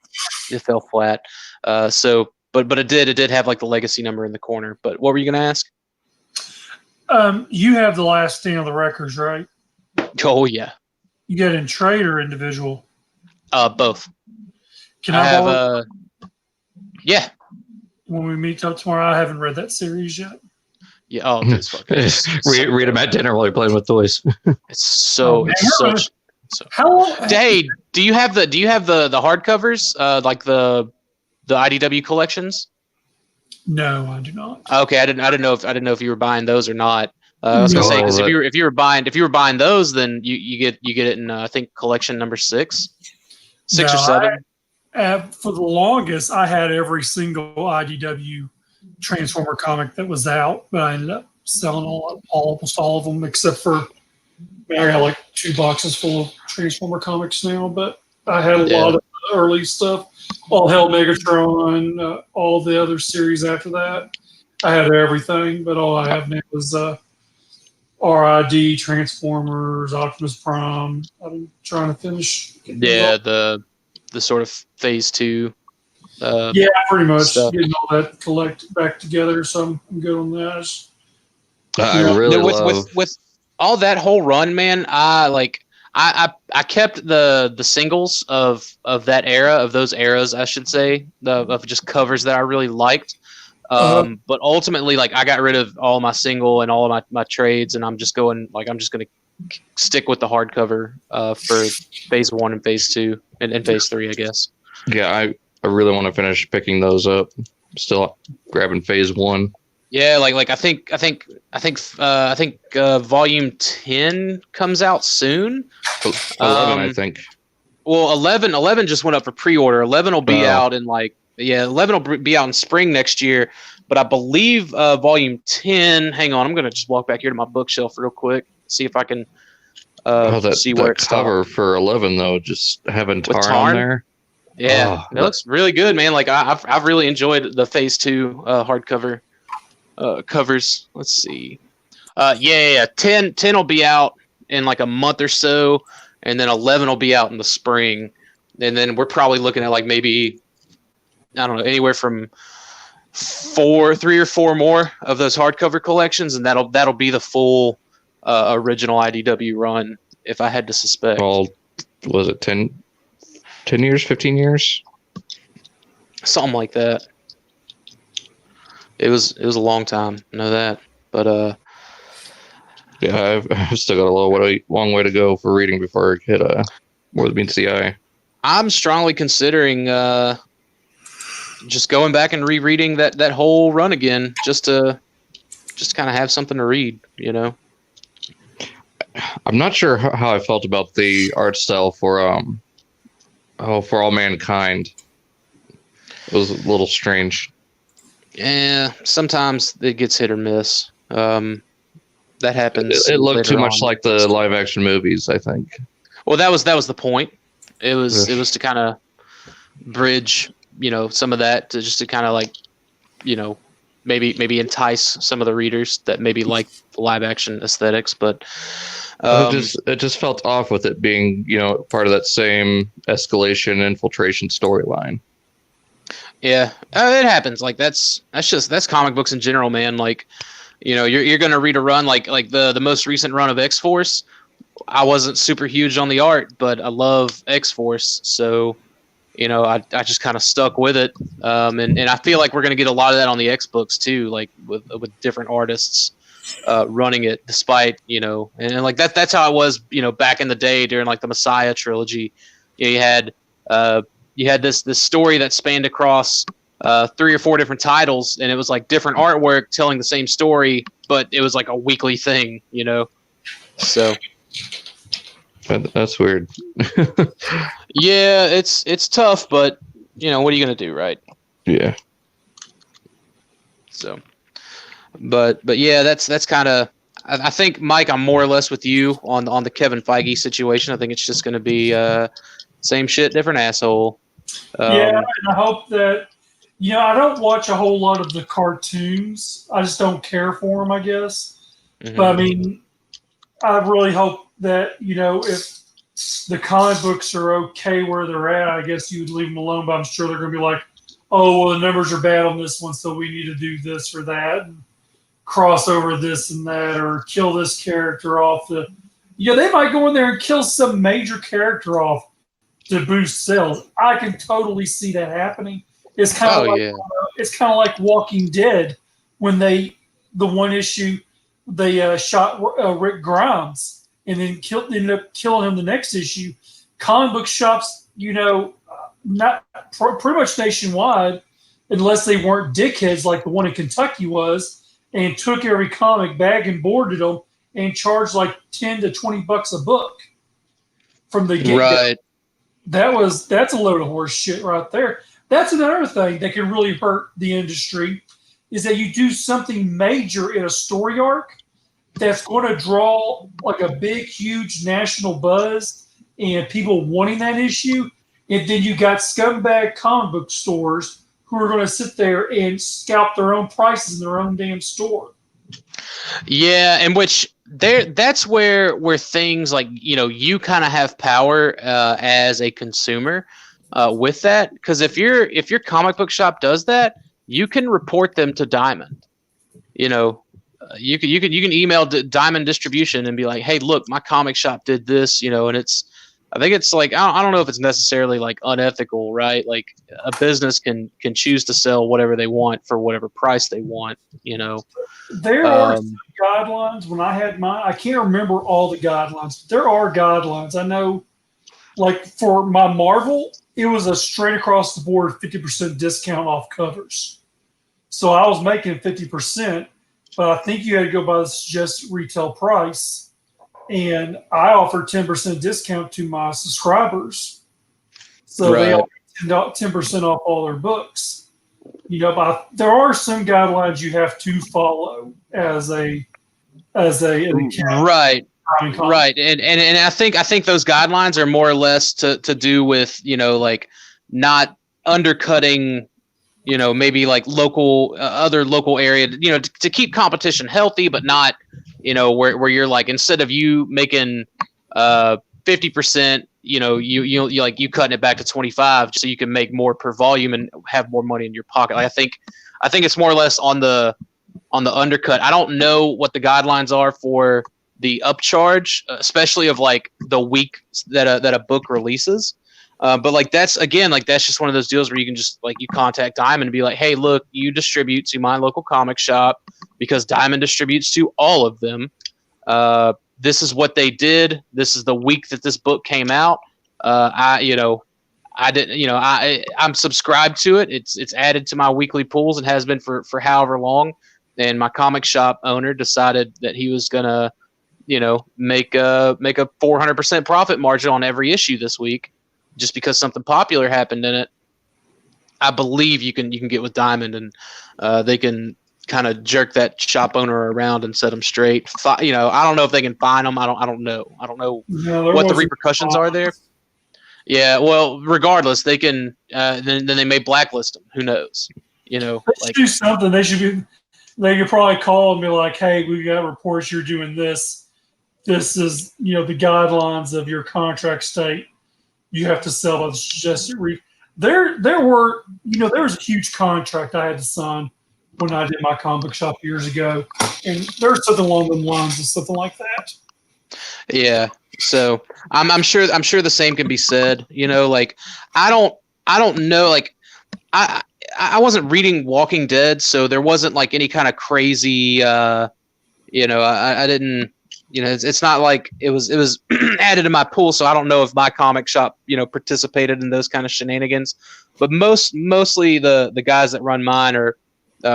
it fell flat. But it did have like the legacy number in the corner. But what were you going to ask? You have the Last Stand of the Wreckers, right? Oh yeah. You get in trade or individual? Both. Can I borrow? Yeah. When we meet up tomorrow, I haven't read that series yet. Yeah. Oh, it's fucking. Read them at dinner while you're playing with toys. It's so. How? Hey, do you have the hardcovers? Like the IDW collections? No, I do not. Okay, I didn't know if you were buying those or not. I was gonna say because if you were buying those, then you get it in I think collection number 6 or 7. For the longest, I had every single IDW Transformer comic that was out, but I ended up selling almost all of them except for I got like 2 boxes full of Transformer comics now. But I had a lot of early stuff. All Hell Megatron, all the other series after that. I had everything, but all I have now is RID, Transformers, Optimus Prime. I'm trying to finish. The sort of phase 2. Yeah, pretty much stuff. getting all that collected back together. So I'm good on that. I really love with all that whole run, man. I kept the singles of that era, of those eras, I should say, of just covers that I really liked. But ultimately, like I got rid of all my single and all of my trades, and I'm just going to stick with the hardcover for phase 1 and phase 2 and phase 3, I guess. Yeah, I really want to finish picking those up. Still grabbing phase 1. Yeah, like I think volume 10 comes out soon. 11, I think. Well, 11 just went up for pre-order. 11 will be out in 11 will be out in spring next year. But I believe volume 10. Hang on, I'm gonna just walk back here to my bookshelf real quick, see if I can see where that it's cover for 11 though, just having With Tarn on Tarn? there. Yeah, it looks really good, man. Like I've really enjoyed the Phase 2 hardcover covers. Let's see. 10 will be out in like a month or so, and then 11 will be out in the spring, and then we're probably looking at like maybe, I don't know, anywhere from 3 or 4 more of those hardcover collections, and that'll be the full original IDW run, if I had to suspect. Well, was it 10 years, 15 years? Something like that. It was a long time, I know that. But yeah, I've still got a long way to go for reading before I hit More Than Meets the Eye. I'm strongly considering just going back and rereading that whole run again, just to kind of have something to read, you know. I'm not sure how I felt about the art style for For All Mankind. It was a little strange. Yeah, sometimes it gets hit or miss. That happens. It looked too much like the live action movies, I think. Well, that was the point. It was to kind of bridge, you know, some of that to kind of like, you know, maybe entice some of the readers that maybe like the live action aesthetics, but it just felt off with it being, you know, part of that same escalation infiltration storyline. Yeah, it happens. Like that's comic books in general, man. Like, you know, you're gonna read a run like the most recent run of X-Force. I wasn't super huge on the art, but I love X-Force, so you know, I just kind of stuck with it. And I feel like we're gonna get a lot of that on the X books too, like with different artists running it, despite, you know, and like that's how it was, you know, back in the day during like the Messiah trilogy. You know, you had this story that spanned across 3 or 4 different titles, and it was like different artwork telling the same story, but it was like a weekly thing, you know. So that's weird. yeah, it's tough, but you know, what are you gonna do, right? Yeah. So, but yeah, that's kind of. I think, Mike, I'm more or less with you on the Kevin Feige situation. I think it's just gonna be same shit, different asshole. Yeah, and I hope that, you know, I don't watch a whole lot of the cartoons. I just don't care for them, I guess. Mm-hmm. But I mean, I really hope that, you know, if the comic books are okay where they're at, I guess you would leave them alone. But I'm sure they're going to be like, oh, well, the numbers are bad on this one, so we need to do this or that, and cross over this and that, or kill this character off. Yeah, they might go in there and kill some major character off to boost sales. I can totally see that happening. It's kind of it's kind of like Walking Dead when the one issue they shot Rick Grimes and then ended up killing him the next issue. Comic book shops, you know, not pretty much nationwide, unless they weren't dickheads like the one in Kentucky was, and took every comic bag and boarded them and charged like $10 to $20 a book from the get-go. Right. That's a load of horse shit right there. That's another thing that can really hurt the industry, is that you do something major in a story arc that's going to draw like a big, huge national buzz and people wanting that issue. And then you got scumbag comic book stores who are going to sit there and scalp their own prices in their own damn store. Yeah, and that's where things like, you know, you kind of have power as a consumer with that, because if your comic book shop does that, you can report them to Diamond. You know, you can email Diamond Distribution and be like, hey, look, my comic shop did this, you know, and I think it's like, I don't know if it's necessarily like unethical, right? Like a business can choose to sell whatever they want for whatever price they want, you know. There are some guidelines. When I had mine, I can't remember all the guidelines, but there are guidelines. I know, like for my Marvel, it was a straight across the board 50% discount off covers. So I was making 50%, but I think you had to go by the suggested retail price. And I offered 10% discount to my subscribers. So they all 10% off all their books. You know, but there are some guidelines you have to follow as an account. Right. Right, and I think those guidelines are more or less to do with like not undercutting maybe like local other local area to keep competition healthy, but not where you're like instead of you making 50%, you like you cutting it back to 25 so you can make more per volume and have more money in your pocket. Like, I think it's more or less on the undercut. I don't know what the guidelines are for the upcharge, especially of like the week that a book releases. But like that's just one of those deals where you can just like you contact Diamond and be like, hey, look, you distribute to my local comic shop because Diamond distributes to all of them. This is what they did. This is the week that this book came out. I'm subscribed to it. It's added to my weekly pools and has been for however long. And my comic shop owner decided that he was gonna, make a 400% profit margin on every issue this week, just because something popular happened in it. I believe you can get with Diamond and they can kind of jerk that shop owner around and set them straight. I don't know if they can fine them. I don't know. I don't know what the repercussions are there. Yeah, well, regardless, they can. Then they may blacklist them. Who knows? They should do something. They could probably call and be like, "Hey, we got reports you're doing this. This is the guidelines of your contract state. You have to sell by the suggested rate." There was a huge contract I had to sign when I did my comic shop years ago, and there's something along the lines of something like that. Yeah. So I'm sure the same can be said. Like I don't know. Like I wasn't reading Walking Dead, so there wasn't like any kind of crazy. I didn't. It's not like it was added to my pool, so I don't know if my comic shop participated in those kind of shenanigans. But mostly the guys that run mine are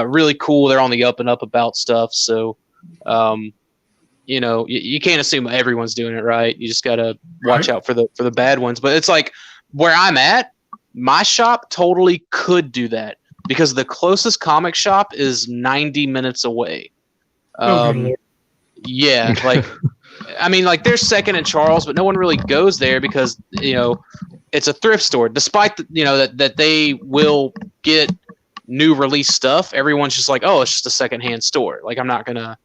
really cool. They're on the up and up about stuff. So. You can't assume everyone's doing it right. You just gotta watch out for the bad ones. But it's like where I'm at, my shop totally could do that because the closest comic shop is 90 minutes away. Yeah, like I mean, like there's Second and Charles, but no one really goes there because it's a thrift store. Despite that they will get new release stuff, everyone's just like, oh, it's just a secondhand store. Like I'm not gonna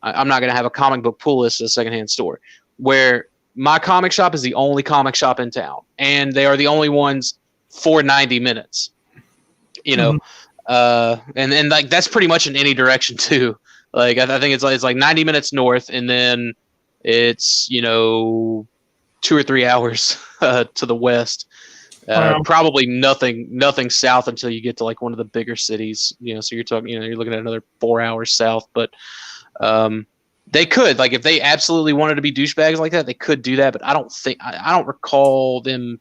have a comic book pull list at a secondhand store. Where my comic shop is the only comic shop in town, and they are the only ones for 90 minutes. And like that's pretty much in any direction too. Like I think it's like 90 minutes north, and then it's 2 or 3 hours to the west. Probably nothing south until you get to like one of the bigger cities. So you're talking, you're looking at another 4 hours south, but. They could, like, if they absolutely wanted to be douchebags like that, they could do that. But I don't recall them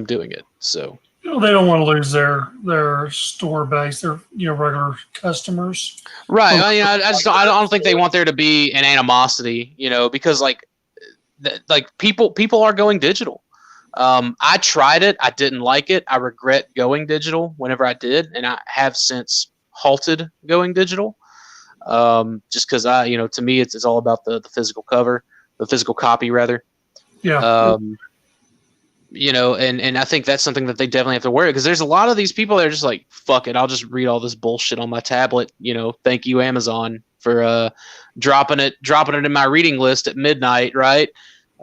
doing it. So they don't want to lose their store base, their regular customers. Right. I don't think they want there to be an animosity, because like people are going digital. I tried it. I didn't like it. I regret going digital whenever I did, and I have since halted going digital. Just because to me, it's all about the physical cover, the physical copy rather. Yeah. And I think that's something that they definitely have to worry because there's a lot of these people that are just like, fuck it, I'll just read all this bullshit on my tablet. Thank you Amazon for dropping it in my reading list at midnight, right?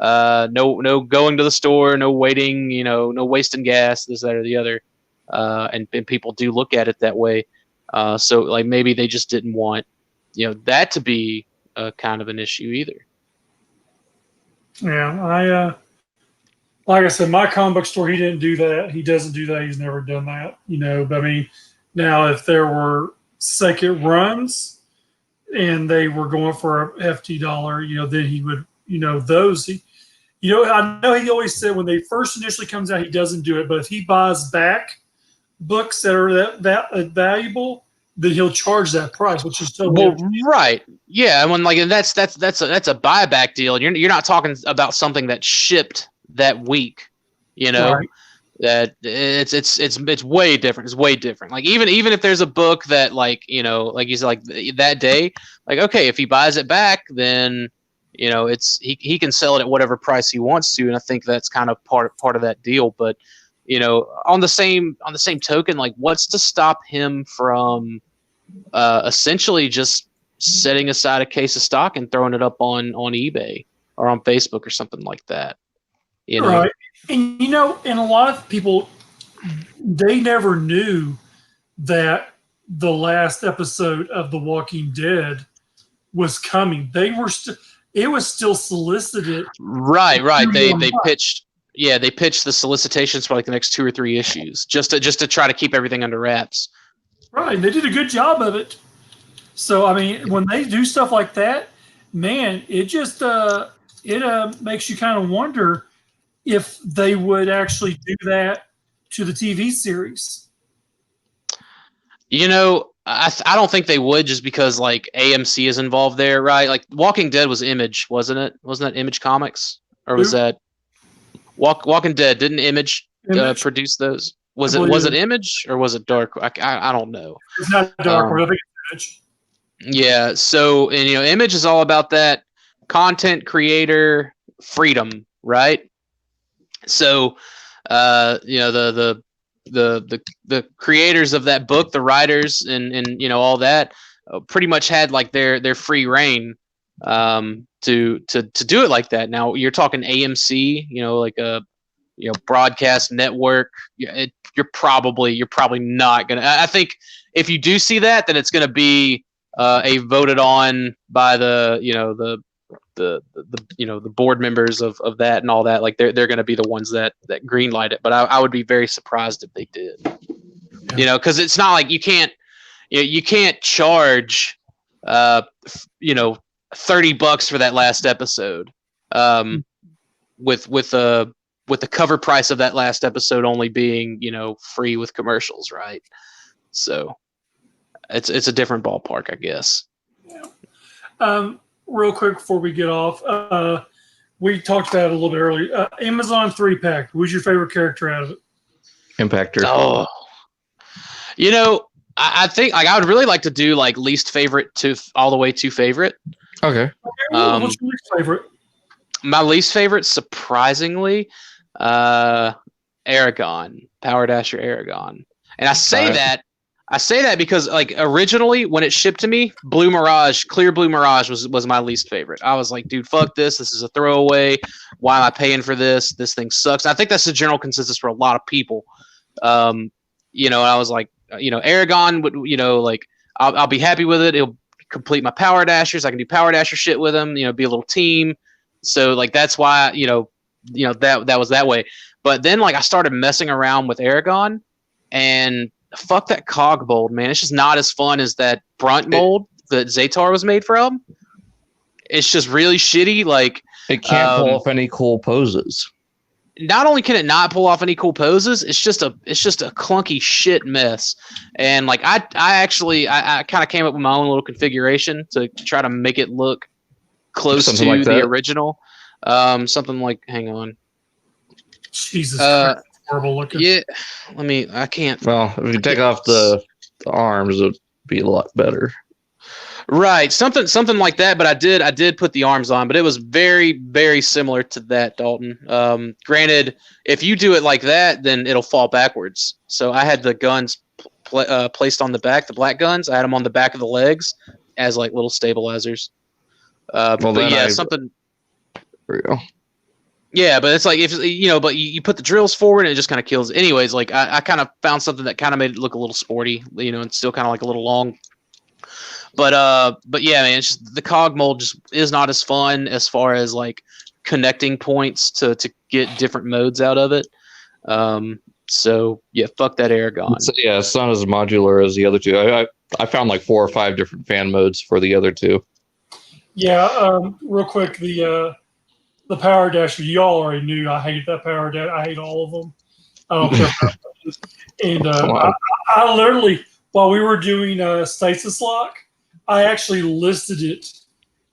No going to the store, no waiting, no wasting gas, this, that, or the other. And people do look at it that way. So like maybe they just didn't want that to be kind of an issue either. Yeah, like I said, my comic book store, he didn't do that. He doesn't do that. He's never done that, But I mean, now if there were second runs and they were going for a hefty dollar, then he would, those. I know he always said when they first initially comes out, he doesn't do it. But if he buys back books that are that valuable, then he'll charge that price, which is totally right. Yeah, and when like that's a buyback deal. You're not talking about something that shipped that week, Right. That it's way different. It's way different. Like even if there's a book that like like you said, like that day, like okay, if he buys it back, then it's he can sell it at whatever price he wants to, and I think that's kind of part of that deal. But on the same token, like, what's to stop him from essentially just setting aside a case of stock and throwing it up on eBay or on Facebook or something like that? Right. And and a lot of people, they never knew that the last episode of The Walking Dead was coming. It was still solicited. Right. They pitched the solicitations for like the next 2 or 3 issues just to try to keep everything under wraps. Right. They did a good job of it. So I mean, when they do stuff like that, man, it just makes you kind of wonder if they would actually do that to the TV series. I don't think they would, just because like AMC is involved there, right? Like Walking Dead was Image, wasn't it? Wasn't that Image Comics, or was that Walking Dead? Didn't Image produce those? Was it Image or was it Dark? I don't know. It's not Dark. I think it's Image. Yeah. So Image is all about that content creator freedom, right? So, the creators of that book, the writers, and all that, pretty much had like their free reign to do it like that. Now you're talking AMC, like a broadcast network. You're probably not gonna. I think if you do see that, then it's gonna be a voted on by the board members of that and all that. Like they're going to be the ones that green light it. But I would be very surprised if they did. Yeah. Because it's not like you can't charge $30 for that last episode, with the cover price of that last episode only being free with commercials, right? So it's a different ballpark, I guess. Yeah. Real quick before we get off, we talked about it a little bit earlier. Amazon 3-pack. Who's your favorite character out of it? Impactor. Oh, I think I would really like to do like least favorite to all the way to favorite. Okay. What's your least favorite? My least favorite, surprisingly, Aragon, Power Dasher Aragon, and I say that because like originally when it shipped to me, Clear Blue Mirage was my least favorite. I was like, dude, fuck this. This is a throwaway. Why am I paying for this? This thing sucks. I think that's the general consensus for a lot of people. And I was like, Aragon would, like I'll be happy with it. It'll complete my Power Dashers. I can do Power Dasher shit with them. Be a little team. So like that's why that was that way. But then like I started messing around with Aragon, and fuck that cog mold, man. It's just not as fun as that Brunt mold that Zatar was made from. It's just really shitty. Like it can't pull off any cool poses. Not only can it not pull off any cool poses, it's just a clunky shit mess. And like I kind of came up with my own little configuration to try to make it look close to like the original. Something like, hang on. Jesus Christ. Horrible looking. Yeah, I can't. Well, if you take off the arms, it would be a lot better. Right, something like that. But I did put the arms on, but it was very, very similar to that, Dalton. Granted, if you do it like that, then it'll fall backwards. So I had the guns placed on the back, the black guns. I had them on the back of the legs as like little stabilizers. Something. There you go. Yeah, but it's like if but you put the drills forward and it just kind of kills. Anyways, like I kind of found something that kind of made it look a little sporty, and still kind of like a little long. But yeah, man, it's just, the cog mold just is not as fun as far as like connecting points to get different modes out of it. So yeah, fuck that Aragon. It's not as modular as the other two. I found like 4 or 5 different fan modes for the other two. Yeah, real quick, the Power Dasher, y'all already knew I hate that Power Dasher. I hate all of them. I don't care about those. And I literally, while we were doing Stasis Lock, I actually listed it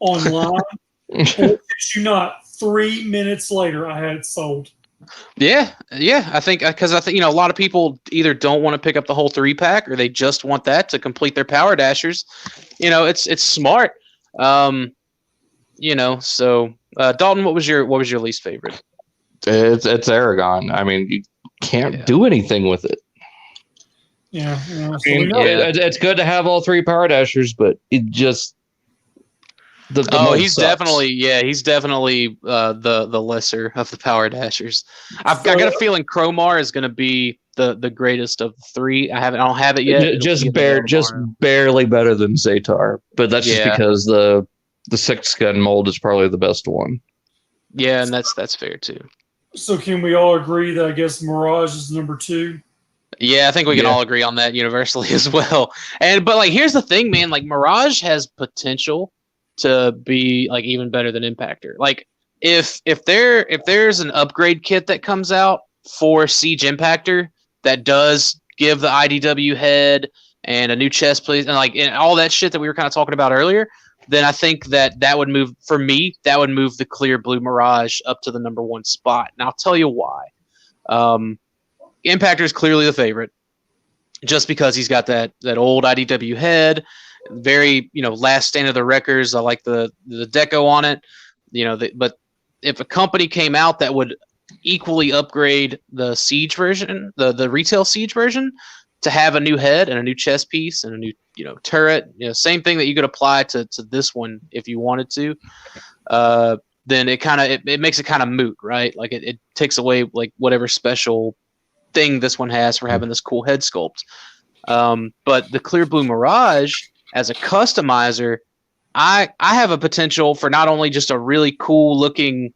online. And it takes you not 3 minutes later, I had it sold. Yeah. I think because a lot of people either don't want to pick up the whole 3-pack or they just want that to complete their Power Dashers. It's smart. So Dalton, what was your least favorite? It's Aragon. I mean, you can't do anything with it. Yeah. It's good to have all 3 power dashers, but it just he's definitely the lesser of the power dashers. I got a feeling Cromar is going to be the greatest of the 3. I don't have it yet. Just barely better than Zatar, but that's just because the 6 gun mold is probably the best one. Yeah, and that's fair too. So can we all agree that I guess Mirage is number 2? Yeah, I think we can all agree on that universally as well. But like, here's the thing, man. Like, Mirage has potential to be like even better than Impactor. Like, if there's an upgrade kit that comes out for Siege Impactor that does give the IDW head and a new chest plate and all that shit that we were kind of talking about earlier, then I think that would move, for me, that would move the clear blue Mirage up to the number 1 spot. And I'll tell you why. Impactor is clearly the favorite, just because he's got that old IDW head, very last stand of the wreckers. I like the deco on it, but if a company came out that would equally upgrade the Siege version, the retail Siege version, to have a new head and a new chest piece and a new turret, same thing that you could apply to this one if you wanted to, then it makes it kind of moot, right? Like it takes away like whatever special thing this one has for having this cool head sculpt. But the Clear Blue Mirage, as a customizer, I have a potential for not only just a really cool looking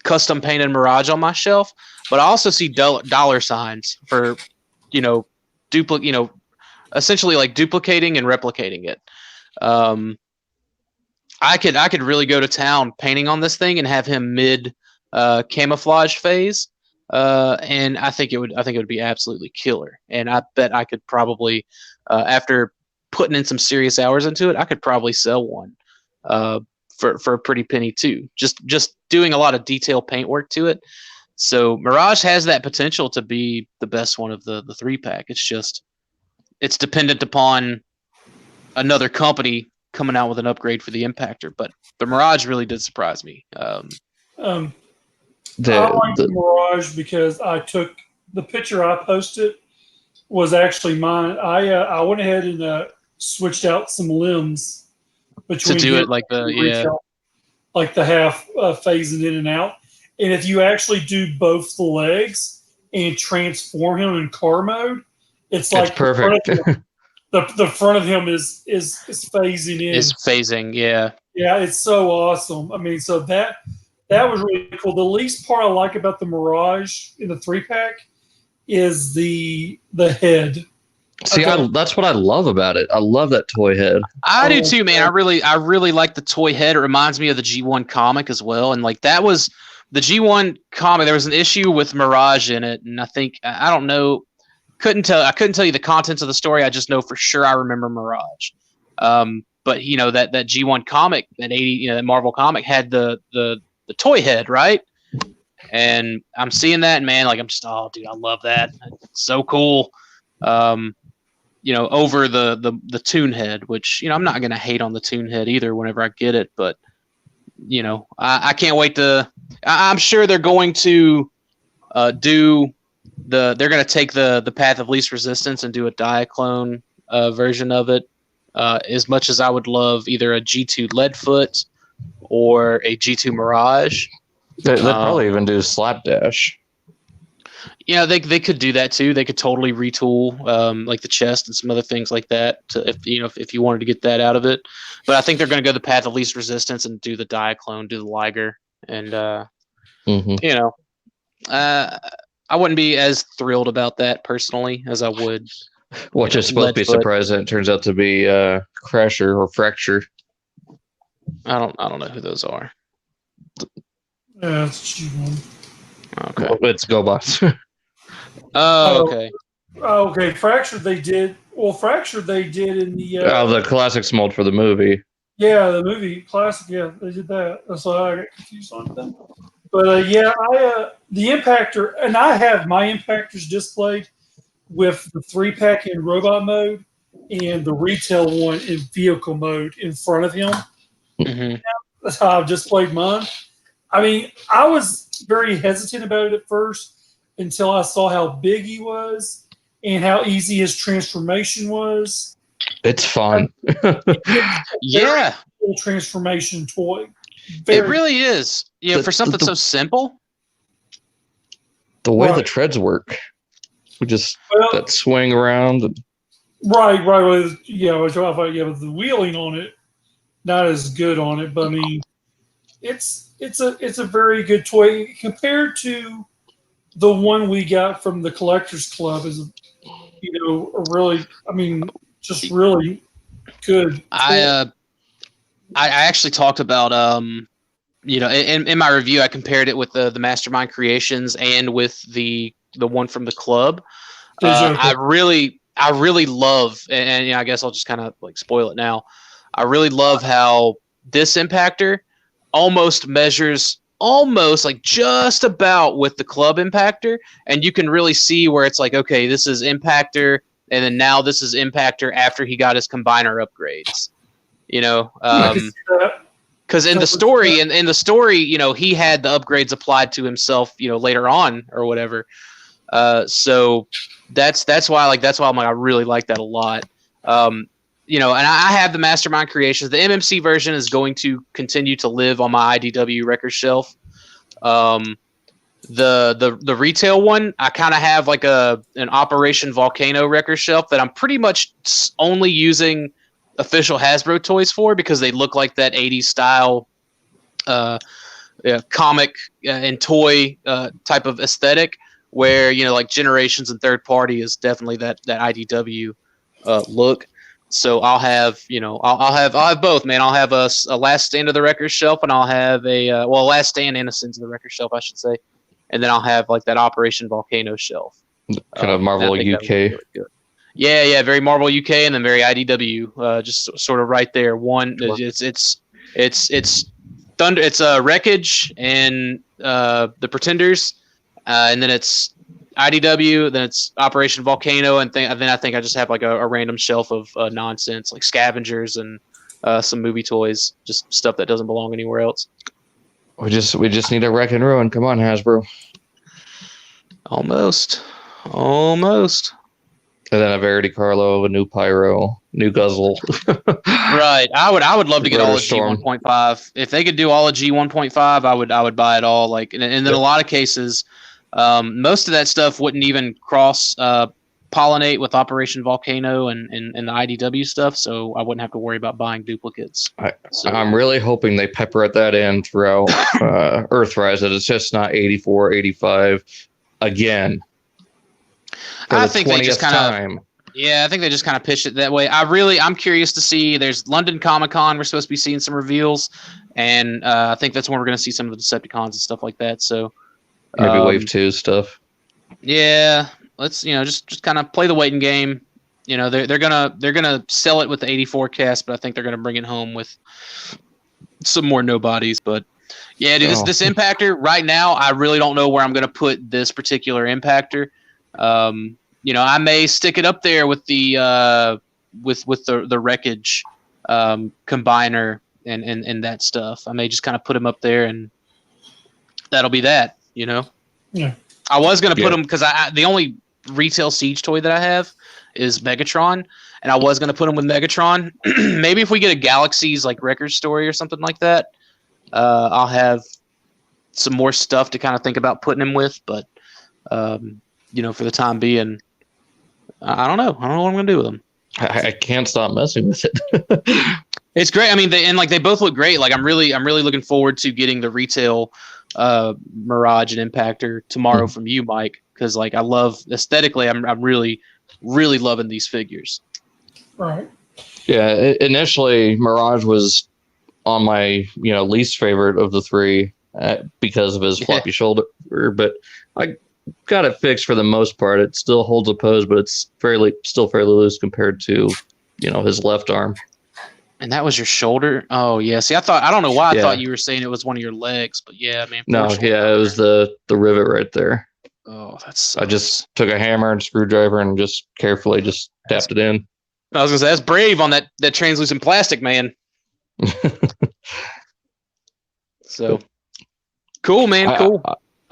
custom painted Mirage on my shelf, but I also see dollar signs for essentially like duplicating and replicating it. I could really go to town painting on this thing and have him mid camouflage phase. And I think it would be absolutely killer. And I bet I could probably, after putting in some serious hours into it, I could probably sell one for a pretty penny too. Just doing a lot of detail paint work to it. So Mirage has that potential to be the best one of the 3-pack. It's dependent upon another company coming out with an upgrade for the Impactor. But the Mirage really did surprise me. I like the Mirage because I took the picture I posted was actually mine. I went ahead and switched out some limbs between to do it like the like the half phasing in and out. And if you actually do both the legs and transform him in car mode, it's like perfect. The front of him is phasing in. Is phasing, yeah. Yeah, it's so awesome. I mean, so that was really cool. The least part I like about the Mirage in the 3-pack is the head. See, that's what I love about it. I love that toy head. I do too, man. I really like the toy head. It reminds me of the G1 comic as well. And like that was the G1 comic. There was an issue with Mirage in it, and I think I don't know. I couldn't tell you the contents of the story. I just know for sure I remember Mirage. But that G1 comic, that 80, that Marvel comic had the toy head, right? And I'm seeing that, and man, like I'm just, oh dude, I love that. It's so cool. Over the Toon head, which I'm not gonna hate on the Toon head either whenever I get it, but I can't wait to. I'm sure they're going to they're going to take the path of least resistance and do a Diaclone version of it. As much as I would love either a G2 Leadfoot or a G2 Mirage. They'll probably even do Slapdash. Yeah, they could do that too. They could totally retool like the chest and some other things like that if you wanted to get that out of it. But I think they're going to go the path of least resistance and do the Diaclone, do the Liger, and I wouldn't be as thrilled about that personally as I would. Which is supposed to be surprising. It turns out to be Crasher or Fracture. I don't know who those are. Yeah, it's G1. Okay, it's GoBots. Oh, okay. Okay, Fracture they did. Well, Fracture they did in the the classics mold for the movie. Yeah, the movie classic. Yeah, they did that. That's why I got confused on them. But the Impactor, and I have my Impactors displayed with the 3-pack in robot mode and the retail one in vehicle mode in front of him. Mm-hmm. That's how I've just played mine. I mean, I was very hesitant about it at first until I saw how big he was and how easy his transformation was. It's fun. It's a Yeah, very cool transformation toy. it Very really is. You know, for something so simple. The way the Right. treads work, we just well, that swing around. right. With with the wheeling on it, not as good on it, but I mean, it's a very good toy compared to the one we got from the collectors club. Is a really, I mean, just really good I toy. I actually talked about in my review I compared it with the Mastermind Creations and with the one from the club. I really love, and I guess I'll just kind of like spoil it now. I really love how this impactor almost measures almost like just about with the club impactor, and you can really see where it's like, okay, this is impactor, and then now this is impactor after he got his combiner upgrades. You know, I can see that. because in the story, he had the upgrades applied to himself, later on or whatever. So that's why I'm like I really like that a lot. And I have the Mastermind Creations. The MMC version is going to continue to live on my IDW record shelf. The retail one, I kind of have like an Operation Volcano record shelf that I'm pretty much only using official Hasbro toys for because they look like that 80s style comic and toy type of aesthetic where like Generations and Third Party is definitely that IDW look. So I'll have I'll have both, man. I'll have a Last Stand of the record shelf, and I'll have a Last Stand and a Sins of the record shelf, I should say, and then I'll have like that Operation Volcano shelf, Kind of Marvel UK. Really good. Yeah, very Marvel UK, and then very IDW. Just sort of right there. One, it's Thunder. It's Wreckage and the Pretenders, and then it's IDW, then it's Operation Volcano, and then I think I just have like a random shelf of nonsense like Scavengers and some movie toys, just stuff that doesn't belong anywhere else. We just need a Wreck and Ruin. Come on, Hasbro. Almost. And then a Verity Carlo, a new Pyro, new Guzzle. Right. I would love to get all of G Storm. 1.5. If they could do all of G 1.5, I would buy it all. Like, and then a lot of cases, most of that stuff wouldn't even cross pollinate with Operation Volcano and the IDW stuff, so I wouldn't have to worry about buying duplicates. I'm really hoping they pepper at that in throughout Earthrise, that it's just not 84, 85 again. I think they just kind of I think they just kind of pitched it that way. I'm curious to see. There's London Comic Con. We're supposed to be seeing some reveals, and I think that's when we're going to see some of the Decepticons and stuff like that. So maybe Wave 2 stuff. Yeah, let's just kind of play the waiting game. They're gonna sell it with the 84 cast, but I think they're gonna bring it home with some more nobodies. But yeah, dude, this impactor right now, I really don't know where I'm gonna put this particular impactor. I may stick it up there with the the Wreckage combiner and that stuff. I may just kind of put him up there, and that'll be that. Yeah. I was gonna put him because the only retail Siege toy that I have is Megatron, and I was gonna put him with Megatron. Maybe if we get a Galaxy's like record story or something like that, I'll have some more stuff to kind of think about putting him with. But for the time being, I don't know. I don't know what I'm gonna do with him. I can't stop messing with it. It's great. I mean, they both look great. Like I'm really looking forward to getting the retail Mirage and Impactor tomorrow from you, Mike, because like I love aesthetically. I'm really loving these figures. Right. Yeah. Initially, Mirage was on my least favorite of the three because of his floppy shoulder, but I got it fixed for the most part. It still holds a pose, but it's still fairly loose compared to his left arm. And that was your shoulder? Oh, yeah. See, I don't know why I thought you were saying it was one of your legs, but yeah, I mean. No, it was the rivet right there. Oh, that's. I just took a hammer and screwdriver and just carefully tapped it in. I was gonna say that's brave on that translucent plastic, man. So cool, man. Cool.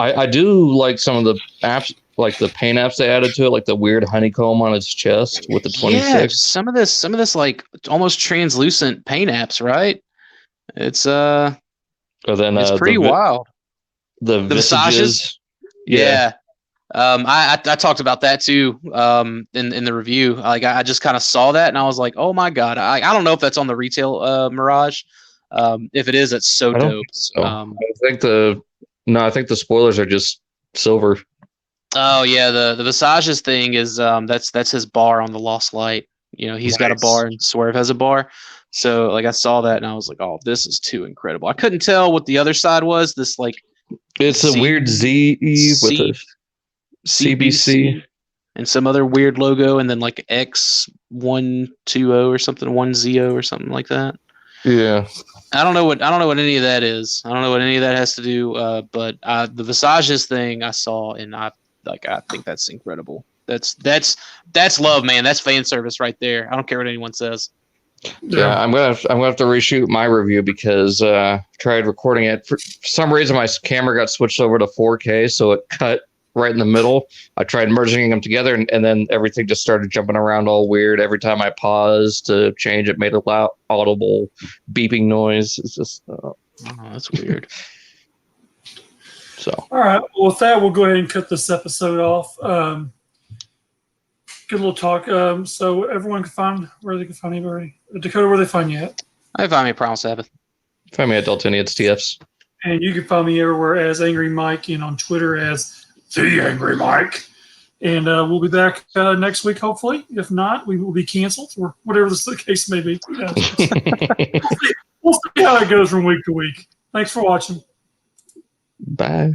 I do like some of the apps, like the paint apps they added to it, like the weird honeycomb on its chest with the 26. Yeah, some of this like almost translucent paint apps, right? It's it's pretty wild. The visages. Yeah. I talked about that too in the review. Like I just kind of saw that and I was like, oh my god. I don't know if that's on the retail Mirage. If it is, it's so dope. So. I think the spoilers are just silver. Oh yeah, the Visages thing is that's his bar on the Lost Light. You know, he's got a bar and Swerve has a bar. So like I saw that and I was like, oh, this is too incredible. I couldn't tell what the other side was. This like it's a weird Z with a CBC and some other weird logo and then like X120 or something, 1ZO or something like that. Yeah. I don't know what any of that is. I don't know what any of that has to do. But the Visages thing I saw and I think that's incredible. That's love, man. That's fan service right there. I don't care what anyone says. Yeah, I'm gonna have to reshoot my review because tried recording it. For some reason, my camera got switched over to 4K, so it cut right in the middle. I tried merging them together, and then everything just started jumping around all weird. Every time I paused to change, it made a loud, audible beeping noise. It's just oh, that's weird. So, all right. Well, with that, we'll go ahead and cut this episode off. Good little talk. So everyone can find where they can find anybody. Dakota, where they find you at? I find me at Primal Sabbath. Find me at Daltonians TFs. And you can find me everywhere as Angry Mike and on Twitter as The Angry Mike. And we'll be back next week, hopefully. If not, we will be canceled or whatever the case may be. We'll see how it goes from week to week. Thanks for watching. Bye.